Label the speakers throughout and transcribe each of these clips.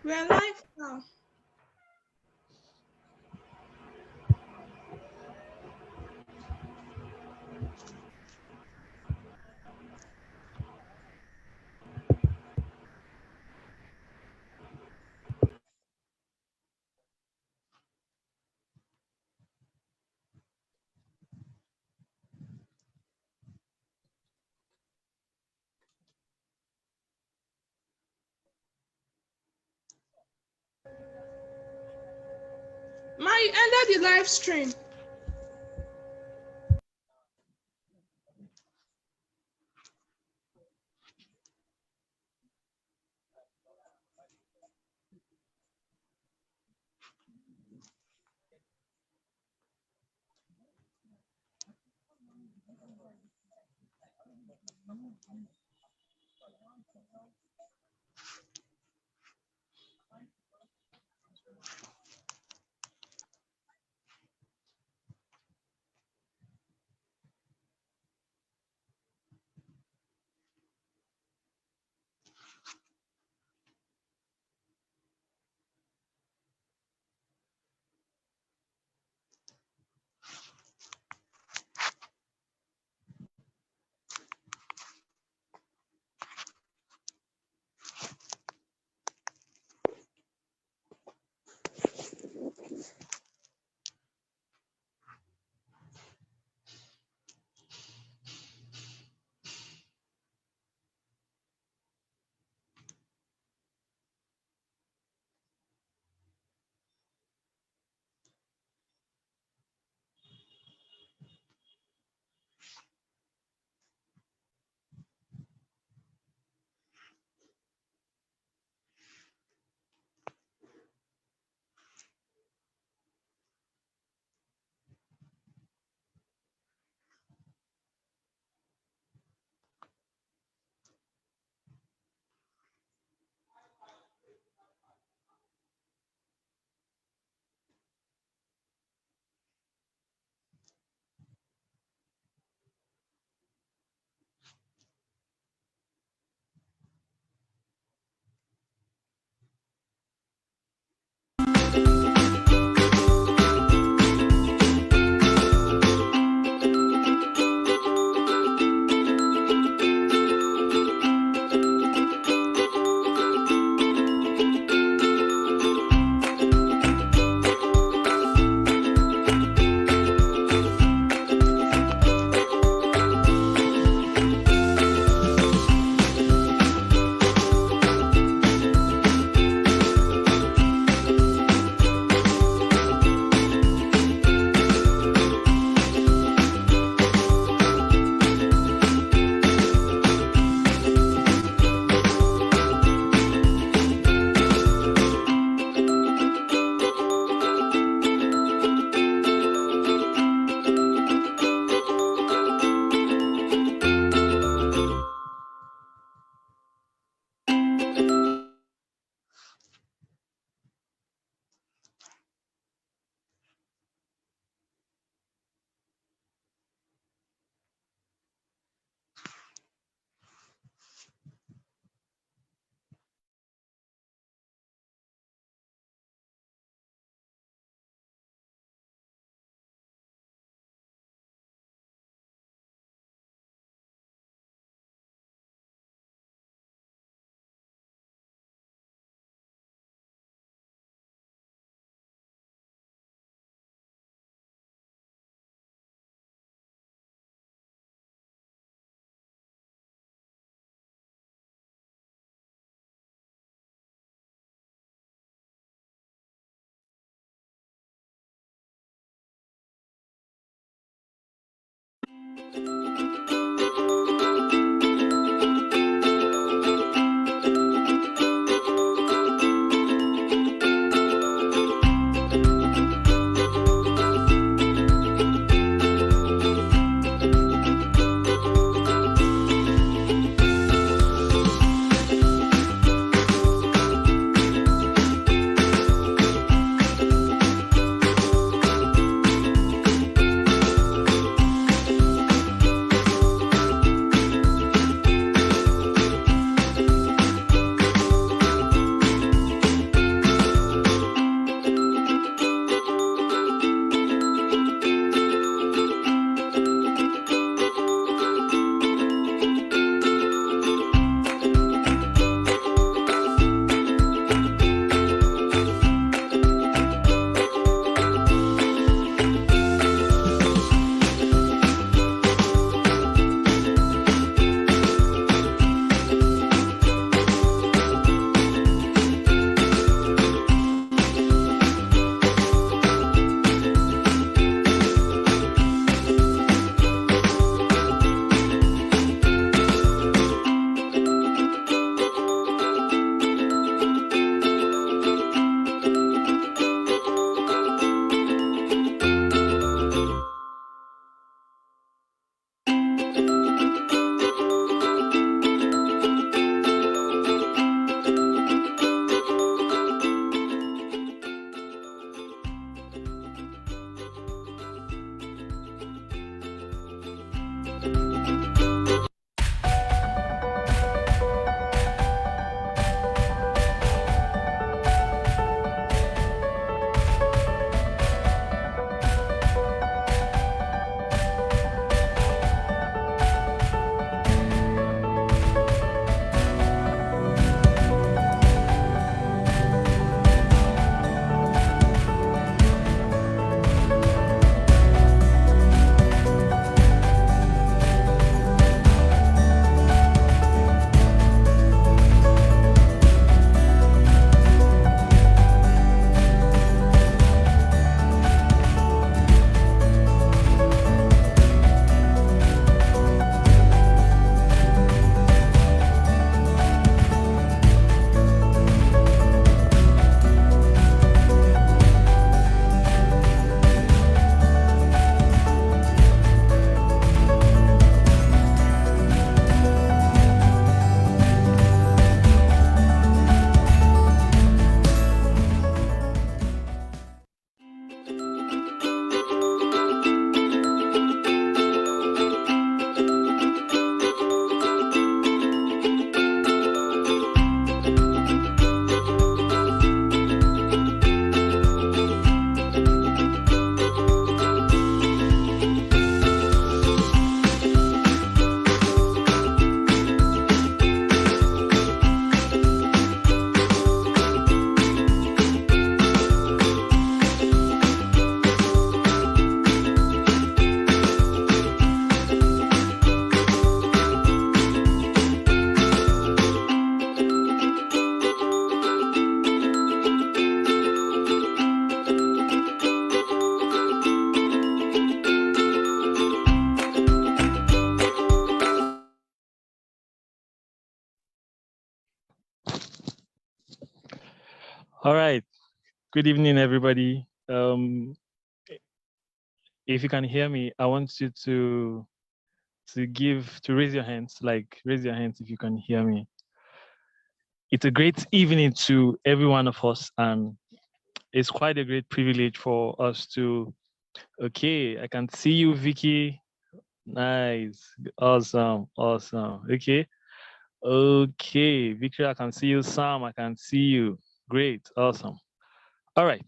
Speaker 1: We are live now. Ma, you ended the live stream.
Speaker 2: All right. Good evening, everybody. If you can hear me, I want you to raise your hands. Like raise your hands if you can hear me. It's a great evening to every one of us, and it's quite a great privilege for us to. Okay, I can see you, Vicky. Nice, awesome, awesome. Okay, Victor, I can see you. Sam, I can see you. Great, awesome. All right.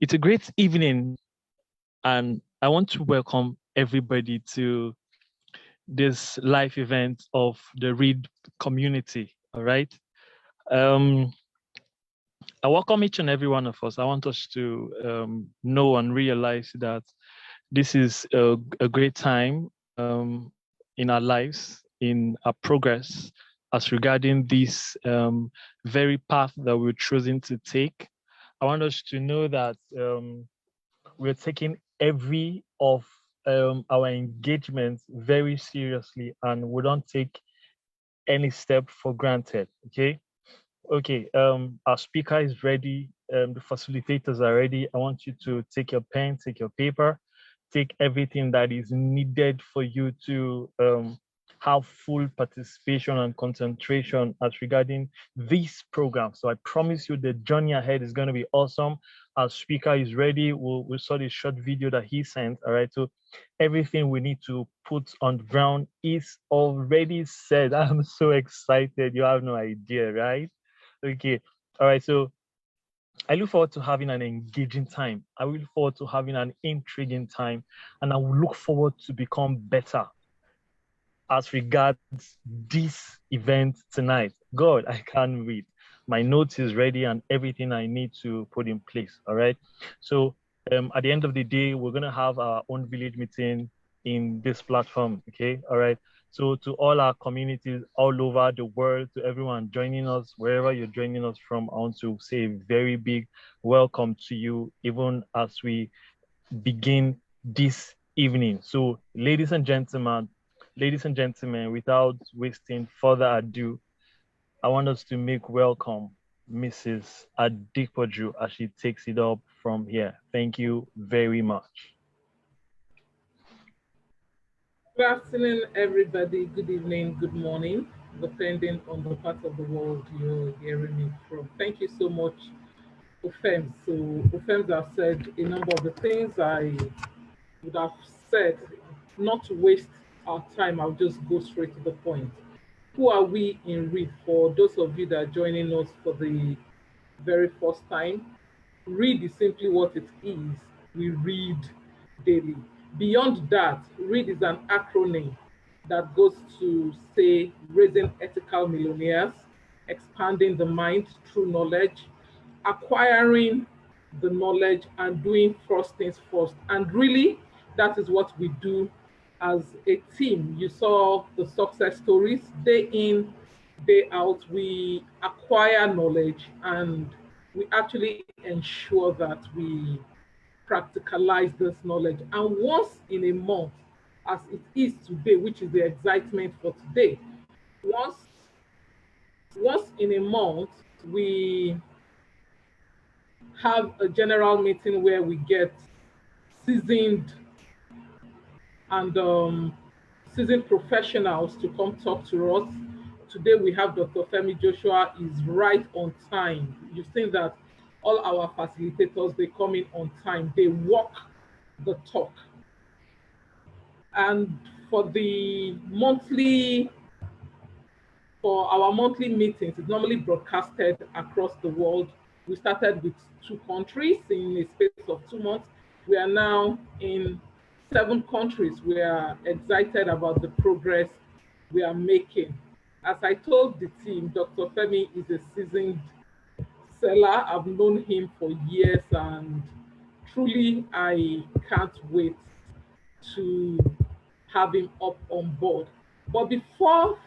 Speaker 2: It's a great evening, and I want to welcome everybody to this live event of the Read community. All right. Um, I welcome each and every one of us. I want us to know and realize that this is a great time in our lives, in our progress, as regarding this very path that we're choosing to take. I want us to know that we're taking every of our engagements very seriously, and we don't take any step for granted. Okay, our speaker is ready. The facilitators are ready. I want you to take your pen, take your paper, take everything that is needed for you to have full participation and concentration as regarding this program. So I promise you the journey ahead is going to be awesome. Our speaker is ready. We saw the short video that he sent. All right, so everything we need to put on the ground is already said. I'm so excited. You have no idea, right? Okay. All right. So I look forward to having an engaging time. I look forward to having an intriguing time, and I will look forward to become better as regards this event tonight. God, I can't wait. My notes is ready and everything I need to put in place. All right. So at the end of the day, we're gonna have our own village meeting in this platform. Okay. All right. So to all our communities all over the world, to everyone joining us, wherever you're joining us from, I want to say a very big welcome to you, even as we begin this evening. So, ladies and gentlemen, without wasting further ado, I want us to make welcome Mrs. Adipoju as she takes it up from here. Thank you very much.
Speaker 3: Good afternoon, everybody. Good evening, good morning, depending on the part of the world you're hearing me from. Thank you so much, Ofems. So, Ofems have said a number of the things I would have said, not to waste our time. I'll just go straight to the point. Who are we in Read? For those of you that are joining us for the very first time, Read is simply what it is. We read daily. Beyond that, READ is an acronym that goes to say raising ethical millionaires, expanding the mind through knowledge, acquiring the knowledge, and doing first things first. And really, that is what we do as a team. You saw the success stories day in, day out. We acquire knowledge and we actually ensure that we practicalize this knowledge. And once in a month, as it is today, which is the excitement for today, once once in a month, we have a general meeting where we get seasoned and seasoned professionals to come talk to us. Today we have Dr. Femi Joshua is right on time. You've seen that all our facilitators, they come in on time. They walk the talk. And for the monthly, for our monthly meetings, it's normally broadcasted across the world. We started with 2 countries in a space of 2 months. We are now in 7 countries. We are excited about the progress we are making. As I told the team, Dr. Femi is a seasoned seller. I've known him for years and truly I can't wait to have him up on board. But before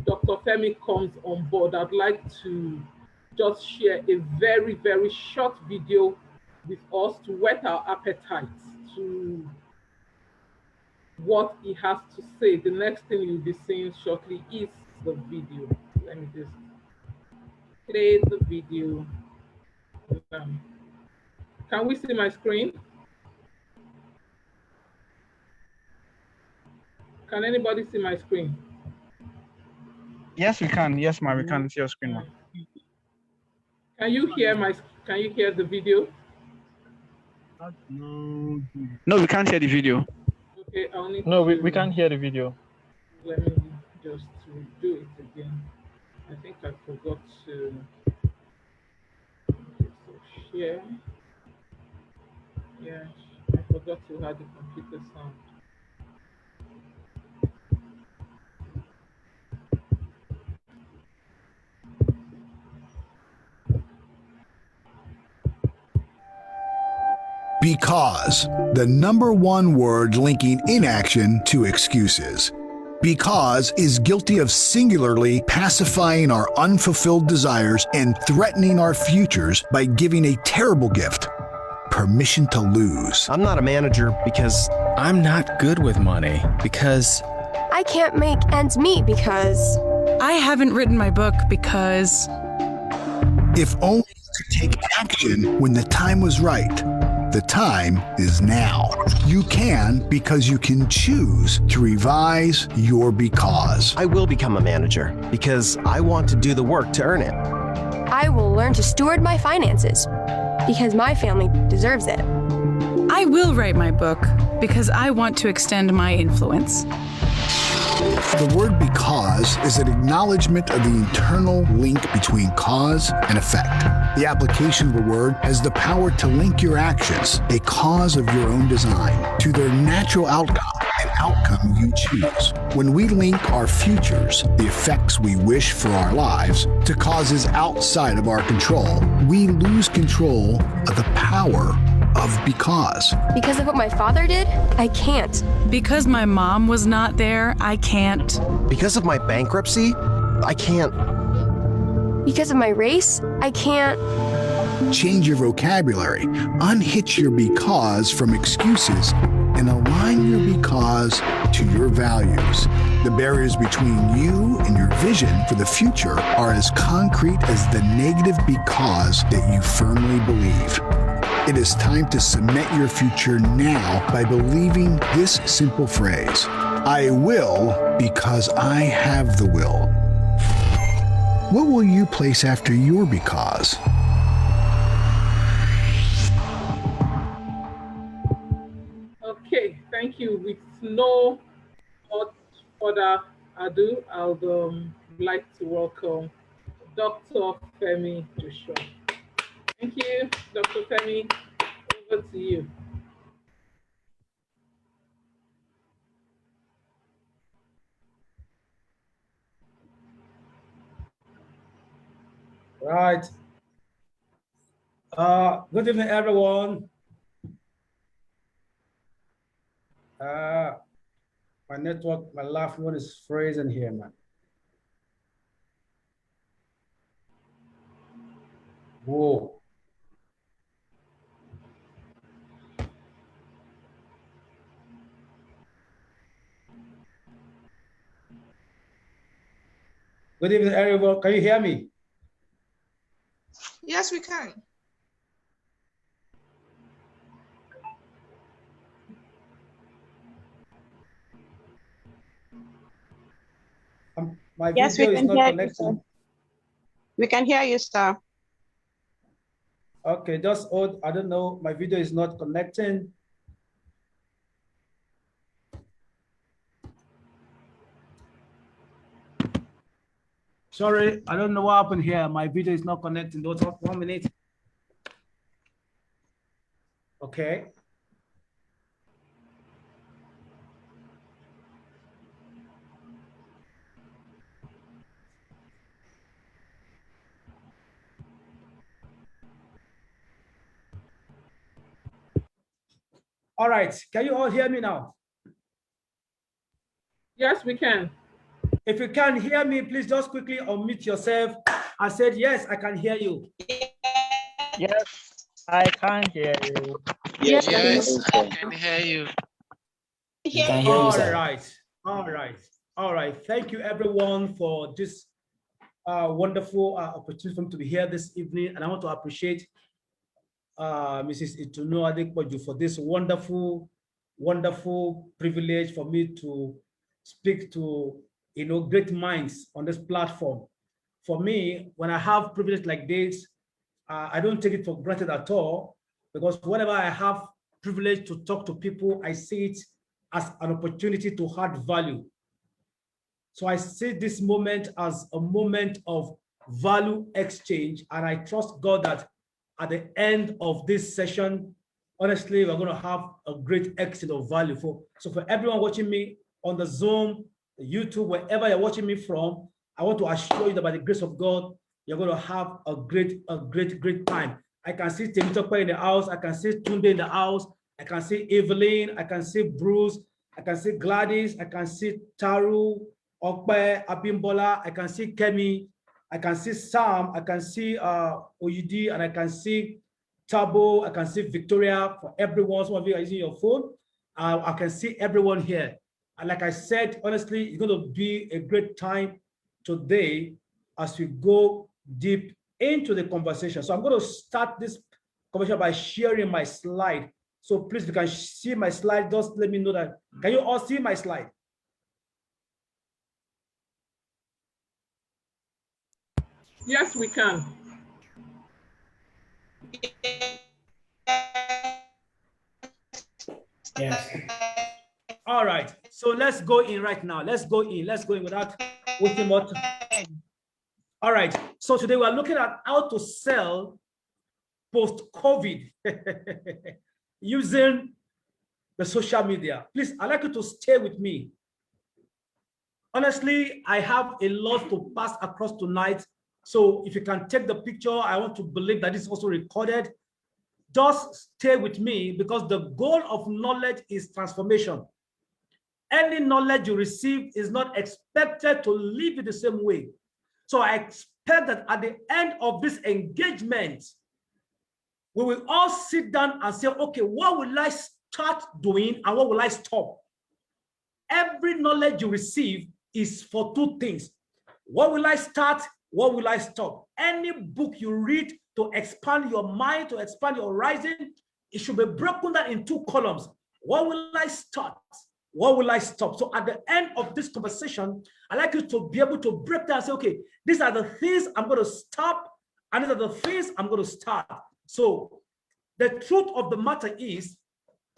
Speaker 3: Dr. Femi comes on board, I'd like to just share a very, very short video with us to whet our appetites to what he has to say. The next thing you'll be seeing shortly is the video. Let me just play the video. Um, Can we see my screen? Can anybody see my screen?
Speaker 4: Yes, we can. Yes, ma'am. We can see your screen, ma'am.
Speaker 3: Can you hear the video?
Speaker 4: No, we can't hear the video.
Speaker 3: Okay, I'll need
Speaker 2: No,
Speaker 3: to,
Speaker 2: we can't hear the video.
Speaker 3: let me just do it again. I think I forgot to share. Yeah, I forgot to have the computer sound.
Speaker 5: Because, the number one word linking inaction to excuses. Because is guilty of singularly pacifying our unfulfilled desires and threatening our futures by giving a terrible gift: permission to lose.
Speaker 6: I'm not a manager because
Speaker 7: I'm not good with money because
Speaker 8: I can't make ends meet because
Speaker 9: I haven't written my book because
Speaker 5: If only you could take action when the time was right. The time is now. You can because you can choose to revise your because.
Speaker 6: I will become a manager because I want to do the work to earn it.
Speaker 8: I will learn to steward my finances because my family deserves it.
Speaker 9: I will write my book because I want to extend my influence.
Speaker 5: The word because is an acknowledgement of the internal link between cause and effect. The application of the word has the power to link your actions, a cause of your own design, to their natural outcome, an outcome you choose. When we link our futures, the effects we wish for our lives, to causes outside of our control, we lose control of the power of because.
Speaker 8: Because of what my father did, I can't.
Speaker 9: Because my mom was not there, I can't.
Speaker 6: Because of my bankruptcy, I can't.
Speaker 8: Because of my race, I can't.
Speaker 5: Change your vocabulary, unhitch your because from excuses, and align your because to your values. The barriers between you and your vision for the future are as concrete as the negative because that you firmly believe. It is time to cement your future now by believing this simple phrase: I will because I have the will. What will you place after your because?
Speaker 3: Okay, thank you. With no much further ado, I would like to welcome Dr. Femi Joshua. Thank you, Dr. Femi. Over to you.
Speaker 10: Right. Good evening, everyone. My network, my last one is freezing here, man. Whoa. Good evening, everyone. Can you hear me?
Speaker 1: Yes, we can.
Speaker 10: My
Speaker 11: Yes,
Speaker 10: video
Speaker 11: we
Speaker 10: is
Speaker 11: can
Speaker 10: not
Speaker 11: hear you,
Speaker 10: connecting.
Speaker 11: sir. We can hear you, sir.
Speaker 10: Okay, just hold. I don't know. My video is not connecting. Sorry, I don't know what happened here. My video is not connecting. Those 1 minute. Okay. All right. Can you all hear me now?
Speaker 3: Yes, we can.
Speaker 10: If you can't hear me, please just quickly unmute yourself. I said, yes, I can hear you.
Speaker 4: Yes, I can hear you.
Speaker 11: Yes,
Speaker 12: I can hear you.
Speaker 10: All right. All right. All right. Thank you, everyone, for this wonderful opportunity for me to be here this evening. And I want to appreciate Mrs. Ituno Adepoju, for this wonderful, wonderful privilege for me to speak to, great minds on this platform. For me, when I have privilege like this, I don't take it for granted at all, because whenever I have privilege to talk to people, I see it as an opportunity to add value. So I see this moment as a moment of value exchange, and I trust God that at the end of this session, honestly, we're going to have a great exchange of value. So for everyone watching me on the Zoom, the YouTube, wherever you're watching me from, I want to assure you that by the grace of God, you're going to have a great time. I can see Temitope in the house. I can see Tunde in the house. I can see Evelyn. I can see Bruce. I can see Gladys. I can see Taru, Okpe, Abimbola. I can see Kemi. I can see Sam. I can see Oyudi, and I can see Tabo. I can see Victoria. For everyone, some of you are using your phone. I can see everyone here. And like I said, honestly, it's going to be a great time today as we go deep into the conversation. So I'm going to start this conversation by sharing my slide. So please, if you can see my slide, just let me know that. Can you all see my slide?
Speaker 3: Yes, we can.
Speaker 10: Yes. All right. So let's go in right now. Let's go in. Let's go in without waiting more time. All right. So today we're looking at how to sell post-COVID using the social media. Please, I'd like you to stay with me. Honestly, I have a lot to pass across tonight. So if you can take the picture, I want to believe that it's also recorded. Just stay with me, because the goal of knowledge is transformation. Any knowledge you receive is not expected to live in the same way. So I expect that at the end of this engagement, we will all sit down and say, okay, what will I start doing and what will I stop? Every knowledge you receive is for two things. What will I start? What will I stop? Any book you read to expand your mind, to expand your horizon, it should be broken down in two columns. What will I start? What will I stop? So at the end of this conversation, I'd like you to be able to break down and say, okay, these are the things I'm going to stop, and these are the things I'm going to start. So the truth of the matter is,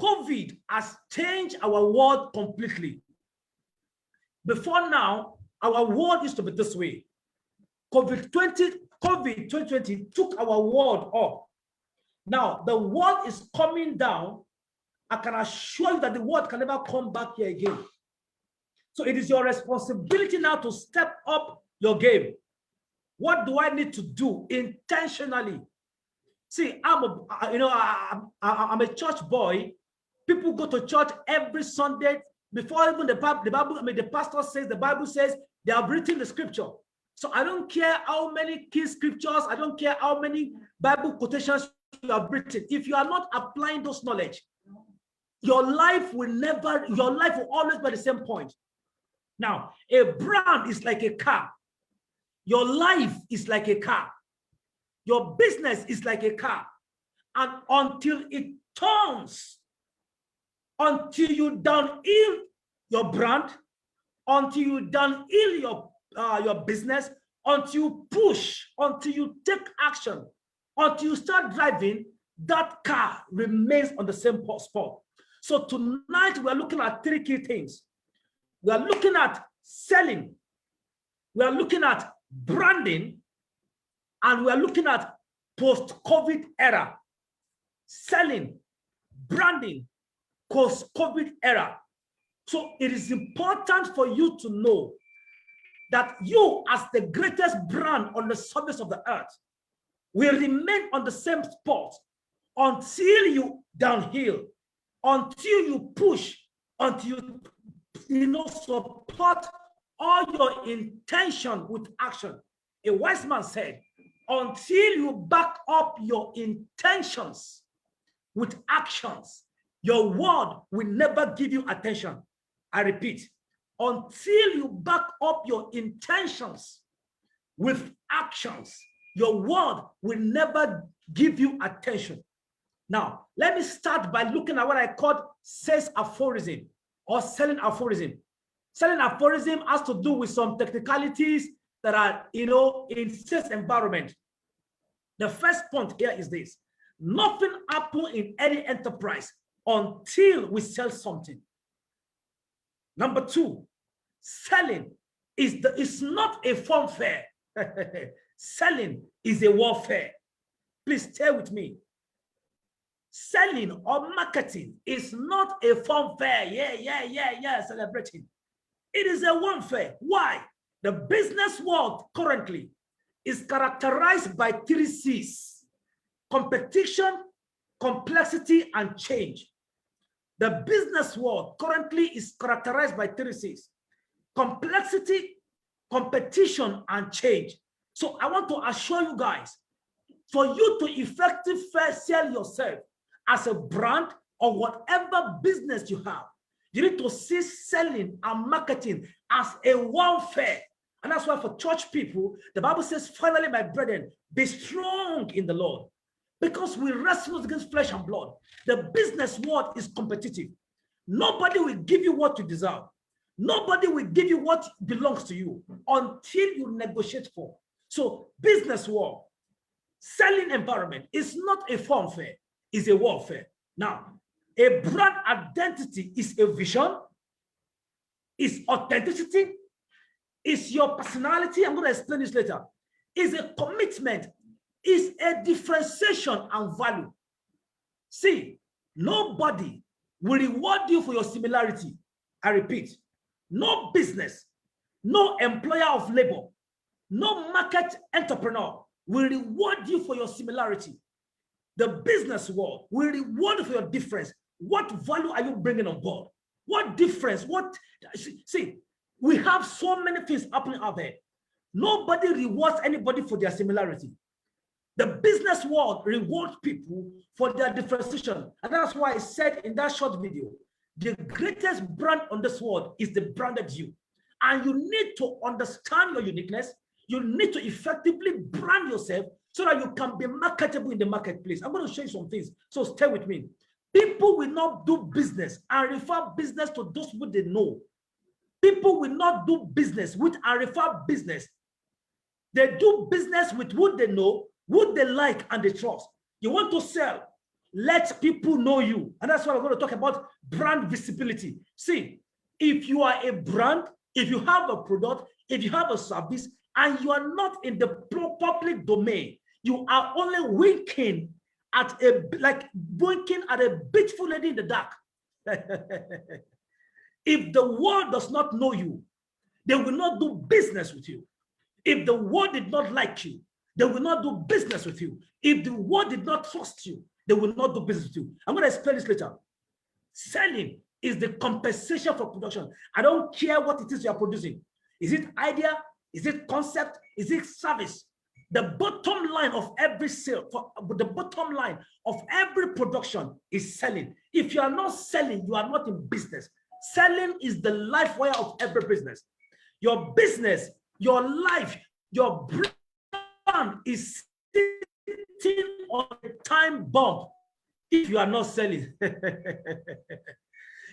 Speaker 10: COVID has changed our world completely. Before now, our world used to be this way. COVID 2020 took our world up. Now, the world is coming down. I can assure you that the world can never come back here again. So it is your responsibility now to step up your game. What do I need to do intentionally? See, I'm a church boy. People go to church every Sunday. Before even the pastor says, the Bible says they have written the scripture. So I don't care how many key scriptures, I don't care how many Bible quotations you have written. If you are not applying those knowledge, your life will always be at the same point. Now, a brand is like a car. Your life is like a car. Your business is like a car. And until it turns, until you downhill your brand, until you downhill your business, until you push, until you take action, until you start driving, that car remains on the same spot. So tonight we are looking at three key things. We are looking at selling, we are looking at branding, and we are looking at post-COVID era. Selling, branding, post-COVID era. So it is important for you to know that you, as the greatest brand on the surface of the earth, will remain on the same spot until you downhill, until you push, until you support all your intention with action. A wise man said, until you back up your intentions with actions, your word will never give you attention. I repeat, until you back up your intentions with actions, your word will never give you attention. Now, let me start by looking at what I call sales aphorism or selling aphorism. Selling aphorism has to do with some technicalities that are, in sales environment. The first point here is this: nothing happens in any enterprise until we sell something. Number two, selling is not a funfair. Selling is a warfare. Please stay with me. Selling or marketing is not a funfair. Yeah, celebrating. It is a warfare. Why? The business world currently is characterized by 3 C's: competition, complexity, and change. The business world currently is characterized by 3 C's: complexity, competition, and change. So I want to assure you guys, for you to effectively sell yourself as a brand or whatever business you have, you need to see selling and marketing as a warfare. And that's why for church people, the Bible says, finally, my brethren, be strong in the Lord. Because we wrestle against flesh and blood. The business world is competitive. Nobody will give you what you deserve. Nobody will give you what belongs to you until you negotiate for. So business world, selling environment is not a funfair, it's a warfare. Now, a brand identity is a vision, is authenticity, is your personality. I'm going to explain this later. Is a commitment, is a differentiation and value. See, nobody will reward you for your similarity. I repeat, no business, no employer of labor, no market entrepreneur will reward you for your similarity. The business world will reward you for your difference. What value are you bringing on board? What difference? See, we have so many things happening out there. Nobody rewards anybody for their similarity. The business world rewards people for their differentiation. And that's why I said in that short video, the greatest brand on this world is the branded you. And you need to understand your uniqueness. You need to effectively brand yourself so that you can be marketable in the marketplace. I'm going to show you some things, so stay with me. People will not do business and refer business to those who they know. People will not do business with and refer business. They do business with who they know, who they like, and they trust. You want to sell, let people know you. And that's why we're going to talk about brand visibility. See, if you are a brand, if you have a product, if you have a service, and you are not in the public domain, you are only winking at a beautiful lady in the dark. If the world does not know you, they will not do business with you. If the world did not like you, they will not do business with you. If the world did not trust you, they will not do business with you. I'm going to explain this later. Selling is the compensation for production. I don't care what it is you are producing. Is it idea? Is it concept? Is it service? The bottom line of every sale, the bottom line of every production is selling. If you are not selling, you are not in business. Selling is the life wire of every business. Your business, your life, your brand is sitting on a time bomb if you are not selling.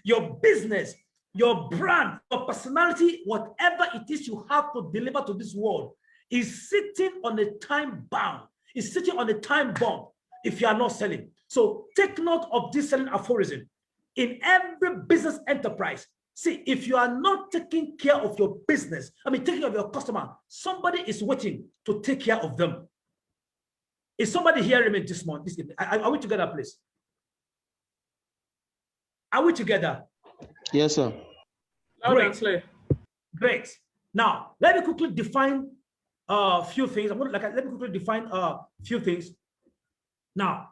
Speaker 10: Your business, your brand, your personality, whatever it is you have to deliver to this world is sitting on a time bomb. Is sitting on a time bomb if you are not selling. So take note of this selling aphorism. In every business enterprise, see, if you are not taking care of your business, taking care of your customer, somebody is waiting to take care of them. Is somebody hearing me this morning? Are we together, please? Are we together?
Speaker 12: Yes, sir.
Speaker 10: Great. Great. Now, let me quickly define a few things. Let me quickly define a few things. Now,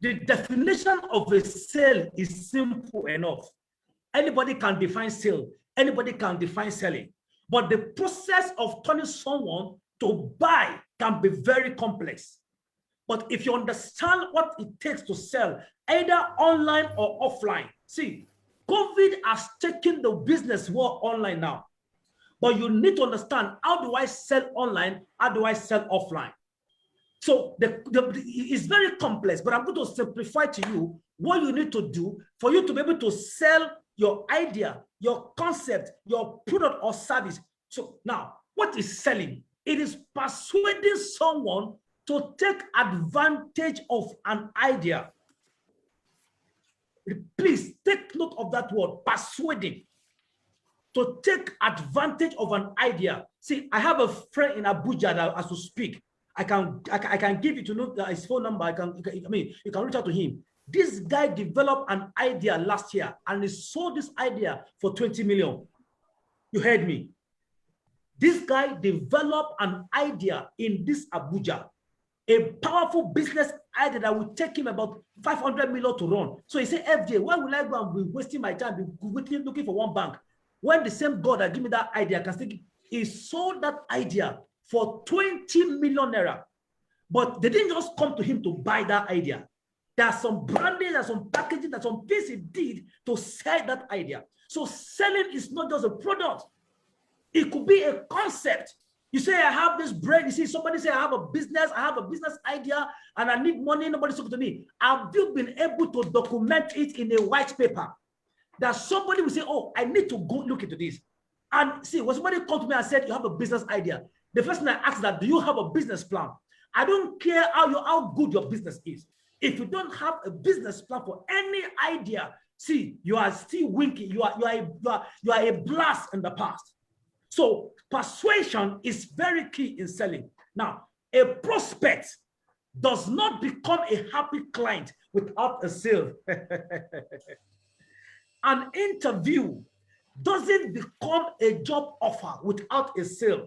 Speaker 10: the definition of a sale is simple enough. Anybody can define sale. Anybody can define selling. But the process of turning someone to buy can be very complex. But if you understand what it takes to sell, either online or offline, see, COVID has taken the business world online now. But you need to understand, how do I sell online? How do I sell offline? So it's very complex, but I'm going to simplify to you what you need to do for you to be able to sell your idea, your concept, your product or service. So now, what is selling? It is persuading someone to take advantage of an idea. Please take note of that word, persuading. To take advantage of an idea. See, I have a friend in Abuja that as to speak, I can give you to know his phone number. I mean, you can reach out to him. This guy developed an idea last year and he sold this idea for 20 million. You heard me. This guy developed an idea in this Abuja, a powerful business idea that would take him about 500 million to run. So he said, FJ, why would I go and be wasting my time looking for one bank when the same God that gave me that idea can still give? He sold that idea for 20 million naira. But they didn't just come to him to buy that idea. There's some branding, there's some packaging, there's some things he did to sell that idea. So selling is not just a product. It could be a concept. You say, I have this bread. You see, somebody say, I have a business idea, and I need money. Nobody's talking to me. Have you been able to document it in a white paper? That somebody will say, oh, I need to go look into this. And see, when somebody called to me and said, you have a business idea, the first thing I asked that, do you have a business plan? I don't care how good your business is. If you don't have a business plan for any idea, see, you are still winking. You are a blast in the past. So persuasion is very key in selling. Now, a prospect does not become a happy client without a sale. An interview doesn't become a job offer without a sale.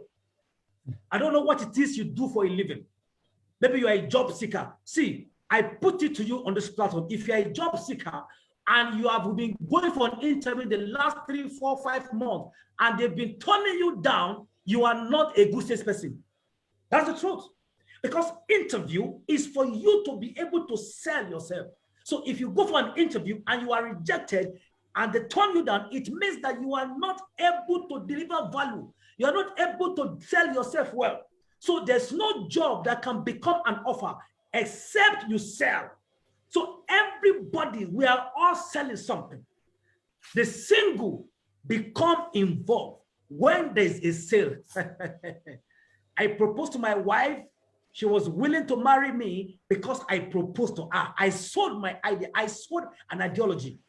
Speaker 10: I don't know what it is you do for a living. Maybe you are a job seeker. See, I put it to you on this platform. If you're a job seeker and you have been going for an interview the last 3, 4, 5 months and they've been turning you down, you are not a good salesperson. That's the truth. Because interview is for you to be able to sell yourself. So if you go for an interview and you are rejected and they turn you down, it means that you are not able to deliver value. You are not able to sell yourself well. So there's no job that can become an offer except you sell. So everybody, we are all selling something. The single become involved when there's a sale. I proposed to my wife. She was willing to marry me because I proposed to her. I sold my idea. I sold an ideology.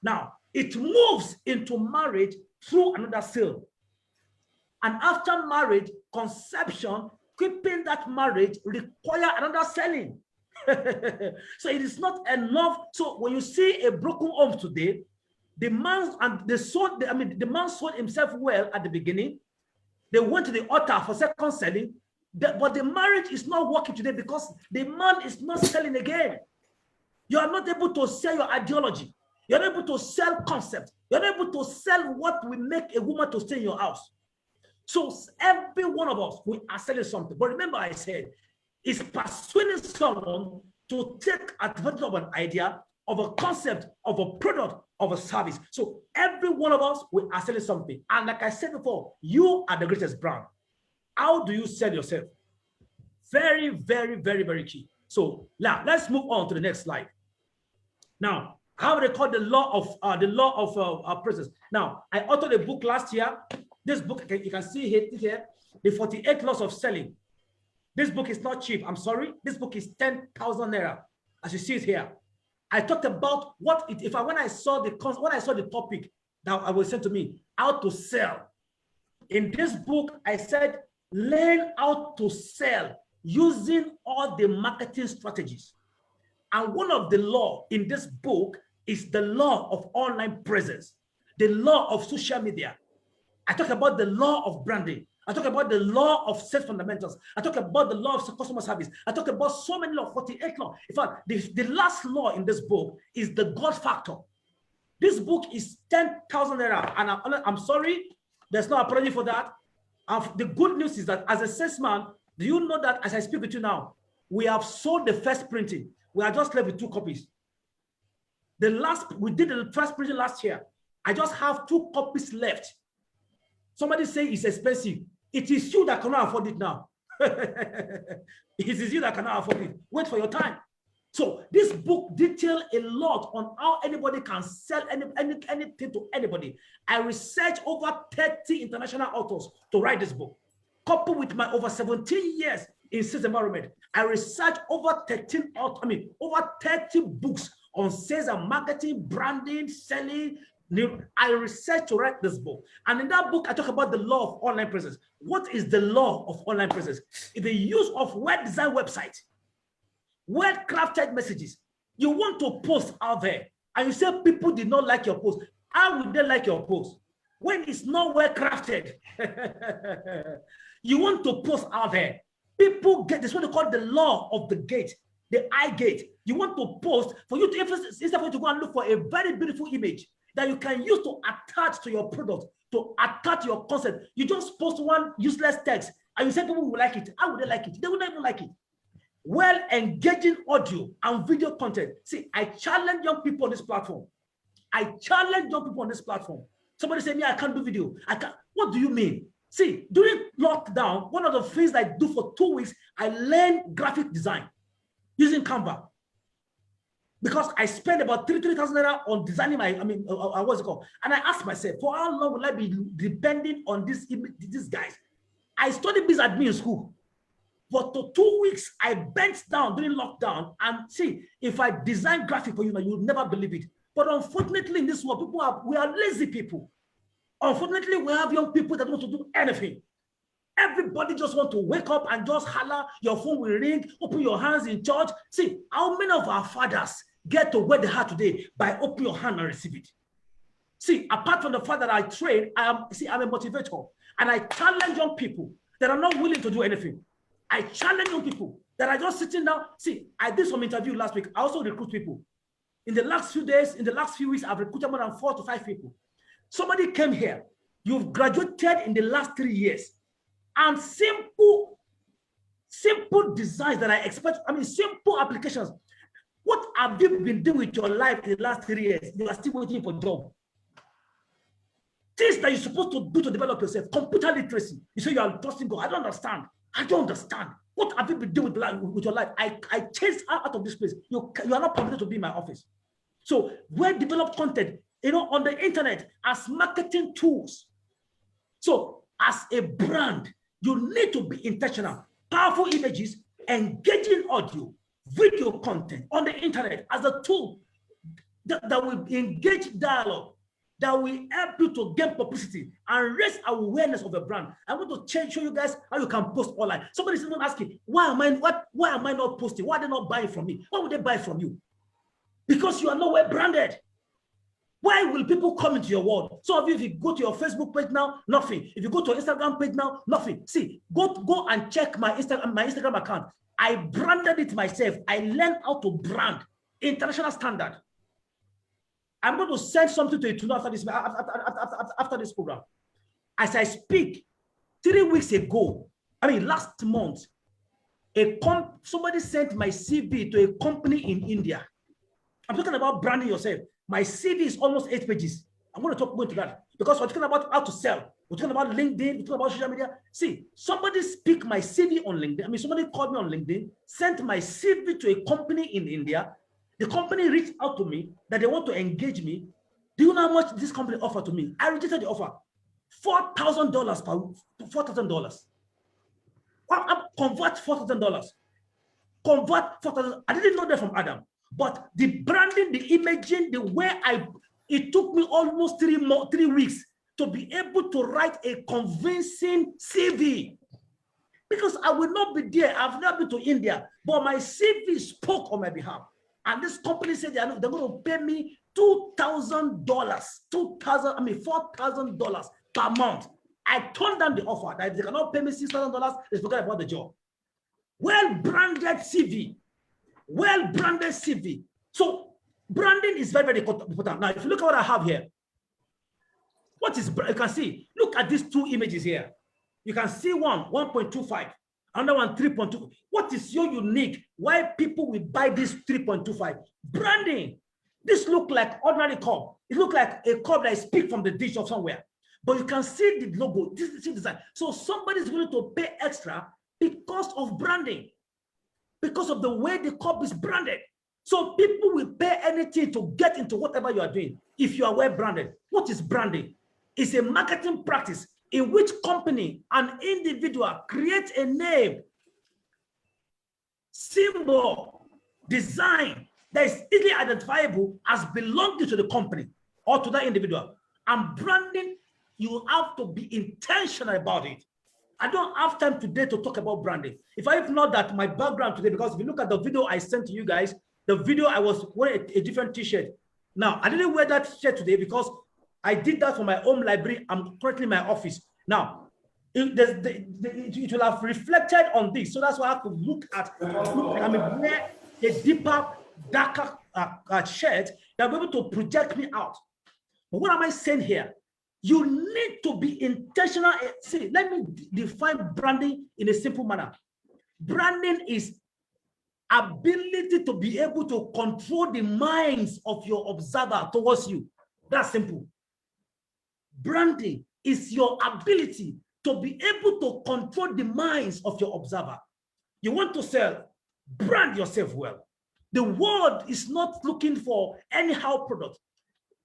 Speaker 10: Now, it moves into marriage through another sale. And after marriage, conception, keeping that marriage require another selling. So it is not enough. So when you see a broken home today, the man sold himself well at the beginning. They went to the altar for second selling, but the marriage is not working today because the man is not selling again. You are not able to sell your ideology. You're not able to sell concepts. You're not able to sell what will make a woman to stay in your house. So every one of us, we are selling something. But remember I said, it's persuading someone to take advantage of an idea, of a concept, of a product, of a service. So every one of us, we are selling something. And like I said before, you are the greatest brand. How do you sell yourself? Very, very, very, very key. So now let's move on to the next slide. Now, how they call the law of presence. Now, I authored a book last year. This book, you can see it here, the 48 laws of selling. This book is not cheap. I'm sorry. This book is 10,000 naira, as you see it here. I talked about when I saw the topic that was sent to me, how to sell. In this book, I said, learn how to sell using all the marketing strategies. And one of the law in this book is the law of online presence, the law of social media. I talk about the law of branding. I talk about the law of sales fundamentals. I talk about the law of customer service. I talk about so many laws, 48 laws. In fact, the last law in this book is the God factor. This book is 10,000 naira. And I'm sorry, there's no apology for that. The good news is that as a salesman, do you know that as I speak with you now, we have sold the first printing. We are just left with 2 copies. We did the first printing last year. I just have 2 copies left. Somebody say it's expensive. It is you that cannot afford it now. It is you that cannot afford it. Wait for your time. So this book details a lot on how anybody can sell anything to anybody. I researched over 30 international authors to write this book. Coupled with my over 17 years in sales environment, I researched over 30 books on sales and marketing, branding, selling. I researched to write this book. And in that book, I talk about the law of online presence. What is the law of online presence? It's the use of well-designed websites, well-crafted messages. You want to post out there, and you say people did not like your post. How would they like your post when it's not well-crafted? You want to post out there. People get this, what they call the law of the gate, the eye gate. You want to post for you to, instead of you to go and look for a very beautiful image that you can use to attach to your product, to attach your concept. You just post one useless text and you say people will like it. How would they like it? They would not even like it. Well, engaging audio and video content. See, I challenge young people on this platform. Somebody say, me, I can't do video. I can't. What do you mean? See, during lockdown, one of the things I do for 2 weeks, I learned graphic design using Canva. Because I spent about 3,000 naira on designing what's it called? And I asked myself, for how long will I be depending on these guys? I studied business admin in school. For 2 weeks, I bent down during lockdown and see, if I design graphic for you, you'll never believe it. But unfortunately, in this world, we are lazy people. Unfortunately, we have young people that want to do anything. Everybody just want to wake up and just holler, your phone will ring, open your hands in church. See, how many of our fathers get to where they are today by opening your hand and receive it? See, apart from the fact that I train, I'm a motivator. And I challenge young people that are not willing to do anything. I challenge young people that are just sitting down. See, I did some interview last week. I also recruit people. In the last few days, in the last few weeks, I've recruited more than 4 to 5 people. Somebody came here. You've graduated in the last 3 years. And simple designs that I expect, simple applications. What have you been doing with your life in the last 3 years? You are still waiting for a job. Things that you're supposed to do to develop yourself. Computer literacy. You say you are trusting God. I don't understand. What have you been doing with your life? I chased out of this place. You are not permitted to be in my office. So well-developed content, on the internet as marketing tools. So as a brand, you need to be intentional. Powerful images, engaging audio, video content on the internet as a tool that will engage dialogue, that will help you to gain publicity and raise awareness of a brand. I want to show you guys how you can post online. Somebody's even asking, why am I not posting? Why are they not buying from me? Why would they buy from you? Because you are nowhere branded. Why will people come into your world? Some of you, if you go to your Facebook page now, nothing. If you go to your Instagram page now, nothing. See, go and check my Instagram account. I branded it myself. I learned how to brand international standard. I'm going to send something to you after this program. As I speak, 3 weeks ago, last month, somebody sent my CV to a company in India. I'm talking about branding yourself. My CV is almost 8 pages. I'm going to go into that because we're talking about how to sell. We're talking about LinkedIn. We're talking about social media. See, somebody speak my CV on LinkedIn. Somebody called me on LinkedIn, sent my CV to a company in India. The company reached out to me that they want to engage me. Do you know how much this company offered to me? I rejected the offer. $4,000 per week. $4,000. Convert $4,000. Convert $4,000. I didn't know that from Adam. But the branding, the imaging, the way it took me almost 3 weeks to be able to write a convincing CV. Because I will not be there. I've never been to India, but my CV spoke on my behalf. And this company said they're going to pay me $4,000 per month. I turned down the offer that if they cannot pay me $6,000, let's forget about the job. Well-branded CV. Well-branded CV. So branding is very, very important. Now, if you look at what I have here, what is, you can see, look at these 2 images here. You can see one, 1.25, another one, 3.2. What is so unique? Why people will buy this 3.25? Branding. This look like ordinary cup. It look like a cup that is picked from the dish of somewhere. But you can see the logo, this is design. So somebody is willing to pay extra because of branding, because of the way the cup is branded. So people will pay anything to get into whatever you are doing if you are well branded. What is branding? It's a marketing practice in which company, an individual creates a name, symbol, design that is easily identifiable as belonging to the company or to that individual. And branding, you have to be intentional about it. I don't have time today to talk about branding. If not that my background today, because if you look at the video I sent to you guys, the video I was wearing a different t-shirt. Now, I didn't wear that shirt today because I did that for my home library. I'm currently in my office. Now, it will have reflected on this. So that's why I have to look at, wear a deeper, darker shirt that will be able to project me out. But what am I saying here? You need to be intentional. See, let me define branding in a simple manner. Branding is ability to be able to control the minds of your observer towards you. That's simple. Branding is your ability to be able to control the minds of your observer. You want to sell, brand yourself well. The world is not looking for anyhow product.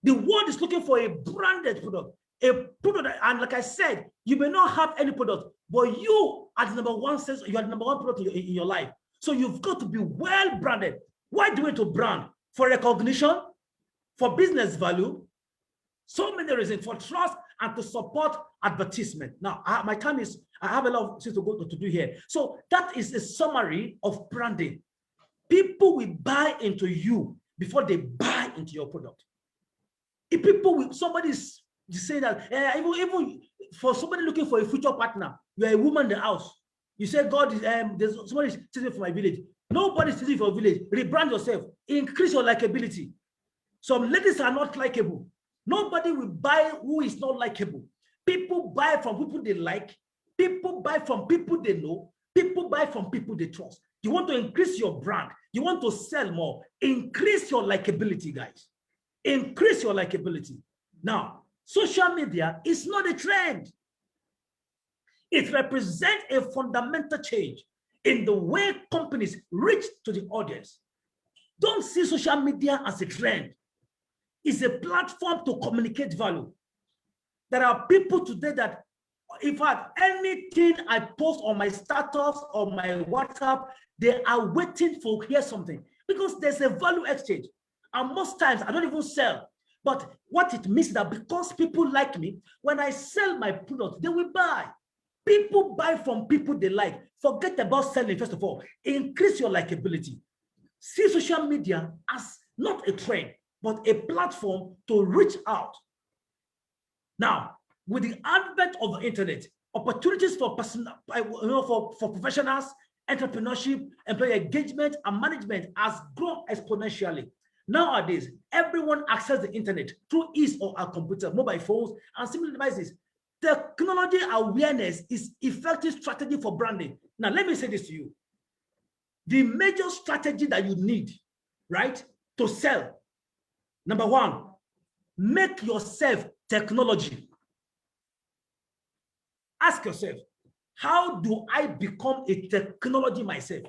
Speaker 10: The world is looking for a branded product. A product, and like I said, you may not have any product, but you are the number one sense, you are the number one product in your life. So you've got to be well branded. Why do we need to brand? For recognition, for business value, so many reasons, for trust, and to support advertisement. Now, my time is, I have a lot of things to do here. So that is a summary of branding. People will buy into you before they buy into your product. If people will, somebody's saying that, even for somebody looking for a future partner, you are a woman in the house. You say, God is, there's somebody sitting for my village. Nobody's sitting for a village. Rebrand yourself. Increase your likability. Some ladies are not likable. Nobody will buy who is not likable. People buy from people they like. People buy from people they know. People buy from people they trust. You want to increase your brand. You want to sell more. Increase your likability, guys. Increase your likability. Now, social media is not a trend. It represents a fundamental change in the way companies reach to the audience. Don't see social media as a trend. It's a platform to communicate value. There are people today that, in fact, anything I post on my status or my WhatsApp, they are waiting to hear something because there's a value exchange. And most times I don't even sell. But what it means is that because people like me, when I sell my product, they will buy. People buy from people they like. Forget about selling, first of all. Increase your likability. See social media as not a trend, but a platform to reach out. Now, with the advent of the internet, opportunities for for professionals, entrepreneurship, employee engagement, and management has grown exponentially. Nowadays, everyone accesses the internet through his or her computer, mobile phones, and similar devices. Technology awareness is effective strategy for branding. Now, let me say this to you. The major strategy that you need, right, to sell, number one, make yourself technology. Ask yourself, how do I become a technology myself?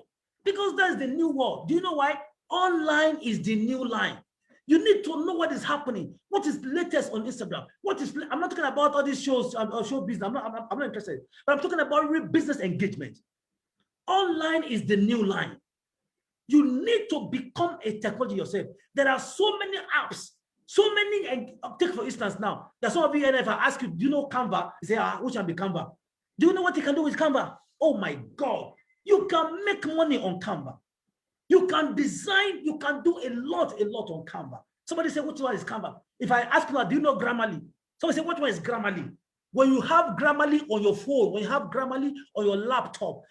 Speaker 10: Because that's the new world. Do you know why? Online is the new line. You need to know what is happening. What is latest on Instagram? I'm not talking about all these shows, show business. I'm not interested. But I'm talking about real business engagement. Online is the new line. You need to become a technology yourself. There are so many apps, so many. Take for instance now, there's some of you, and if I ask you, do you know Canva? You say, which one be Canva? Do you know what you can do with Canva? Oh my God, you can make money on Canva. You can design, you can do a lot on Canva. Somebody say, which one is Canva? If I ask you, do you know Grammarly? Somebody say, what one is Grammarly? When you have Grammarly on your phone, when you have Grammarly on your laptop,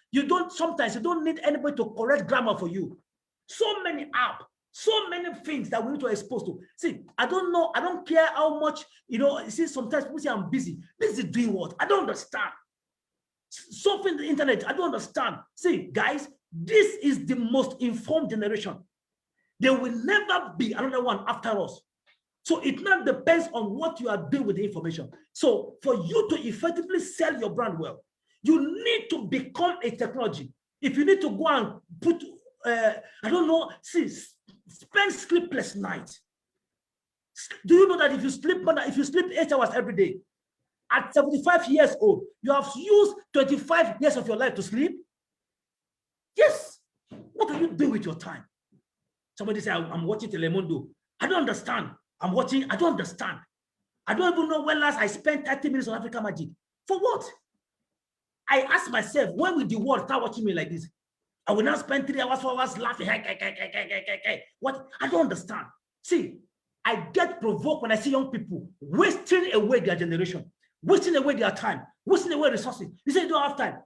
Speaker 10: sometimes you don't need anybody to correct grammar for you. So many apps, so many things that we need to expose to. See, I don't know, I don't care how much, see, sometimes people say I'm busy. Busy doing what? I don't understand. Something the internet, I don't understand. See, guys, this is the most informed generation. There will never be another one after us. So it now depends on what you are doing with the information. So for you to effectively sell your brand well, You need to become a technology. If you need to go and put, I don't know, see, spend sleepless nights. Do you know that if you sleep 8 hours every day, at 75 years old, you have used 25 years of your life to sleep? Yes. What are you doing with your time? Somebody say, I'm watching Telemundo. I don't understand. I don't understand. I don't even know when last I spent 30 minutes on Africa Magic. For what? I ask myself, when will the world start watching me like this? I will not spend 3 hours, 4 hours laughing. What? I don't understand. See, I get provoked when I see young people wasting away their generation, wasting away their time, wasting away resources. You say you don't have time.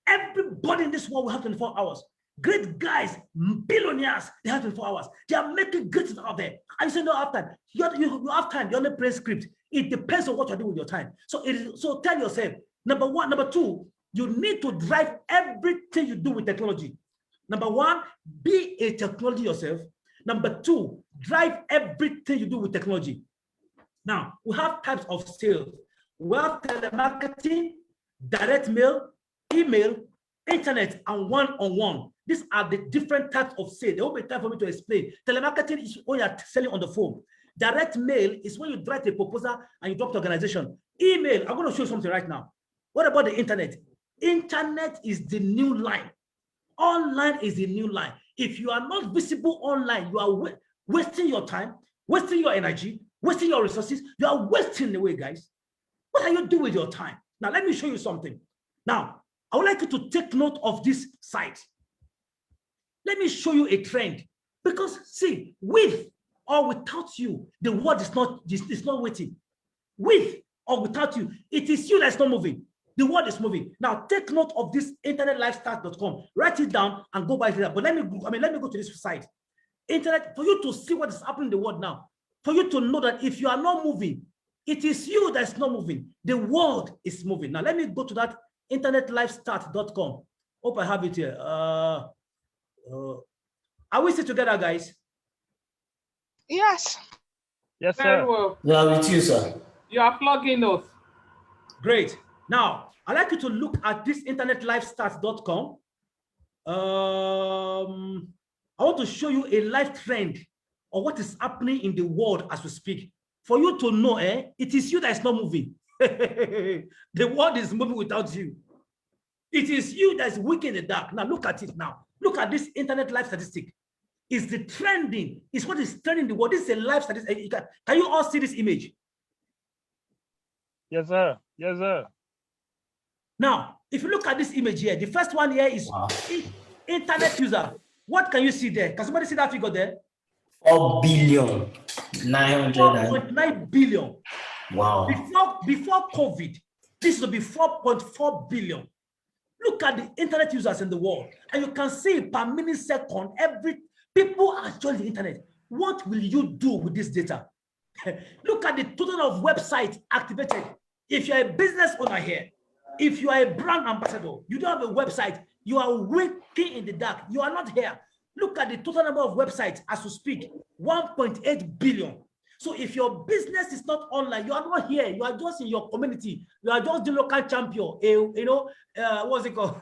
Speaker 10: Everybody in this world will have 24 hours. Great guys, billionaires, they have 24 hours. They are making great stuff out there. And you say you don't have time. You have time. You only play script. It depends on what you're doing with your time. So tell yourself, number one. Number two, you need to drive everything you do with technology. Number one, be a technology yourself. Number two, drive everything you do with technology. Now, we have types of sales. We have telemarketing, direct mail, email, internet, and one-on-one. These are the different types of sales. There won't be time for me to explain. Telemarketing is when you're selling on the phone. Direct mail is when you write a proposal and you drop the organization. Email, I'm going to show you something right now. What about the internet? Internet is the new line. Online is the new line. If you are not visible online, you are wasting your time, wasting your energy, wasting your resources. You are wasting away, guys. What are you doing with your time? Now, let me show you something. Now, I would like you to take note of this site. Let me show you a trend. Because, see, with or without you, the world is not waiting. With or without you, it is you that's not moving. The world is moving. Now, take note of this internetlifestyle.com. Write it down and go by it. But let me go to this site. Internet, for you to see what is happening in the world now, for you to know that if you are not moving, it is you that's not moving. The world is moving. Now, let me go to that internetlifestyle.com. Hope I have it here. Are we still together, guys?
Speaker 1: Yes.
Speaker 2: Yes, sir.
Speaker 3: Very well.
Speaker 12: Yeah, with you, sir.
Speaker 3: You are plugging us.
Speaker 10: Great. Now, I'd like you to look at this internetlifestyle.com. I want to show you a live trend of what is happening in the world as we speak. For you to know, it is you that is not moving. The world is moving without you. It is you that is weak in the dark. Now, look at it now. Look at this internet live statistic. Is the trending, is what is trending the world. This is a live statistic. Can you all see this image?
Speaker 2: Yes, sir. Yes, sir.
Speaker 10: Now, if you look at this image here, the first one here is internet user. What can you see there? Can somebody see that figure there?
Speaker 12: 4 billion
Speaker 10: 4.9 billion.
Speaker 12: Wow.
Speaker 10: Before COVID, this will be 4.4 billion. Look at the internet users in the world, and you can see per millisecond, people are joining the internet. What will you do with this data? Look at the total of websites activated. If you're a business owner here, if you are a brand ambassador, you don't have a website, you are working in the dark, you are not here. Look at the total number of websites as we speak, 1.8 billion. So if your business is not online, you are not here, you are just in your community, you are just the local champion, what's it called?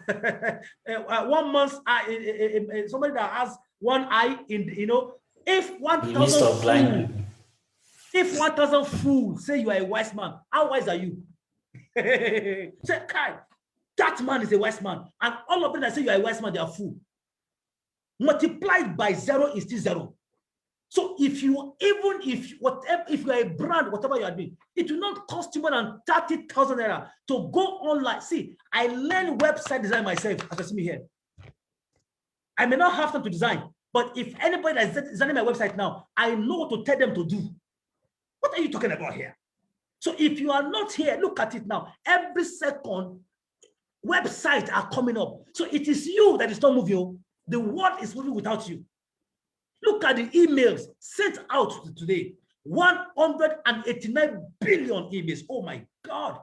Speaker 10: 1 month, somebody that has one eye in, if 1,000 fools say you are a wise man, how wise are you? Say, Kai, that man is a wise man. And all of them that say you are a wise man, they are fool. Multiplied by 0 is still 0. So if you are a brand, whatever you are doing, it will not cost you more than 30,000 naira to go online. See, I learn website design myself, as you see me here. I may not have time to design, but if anybody that is designing my website now, I know what to tell them to do. What are you talking about here? So if you are not here, look at it now. Every second, websites are coming up. So it is you that is not moving. The world is moving without you. Look at the emails sent out today. 189 billion emails. Oh my God.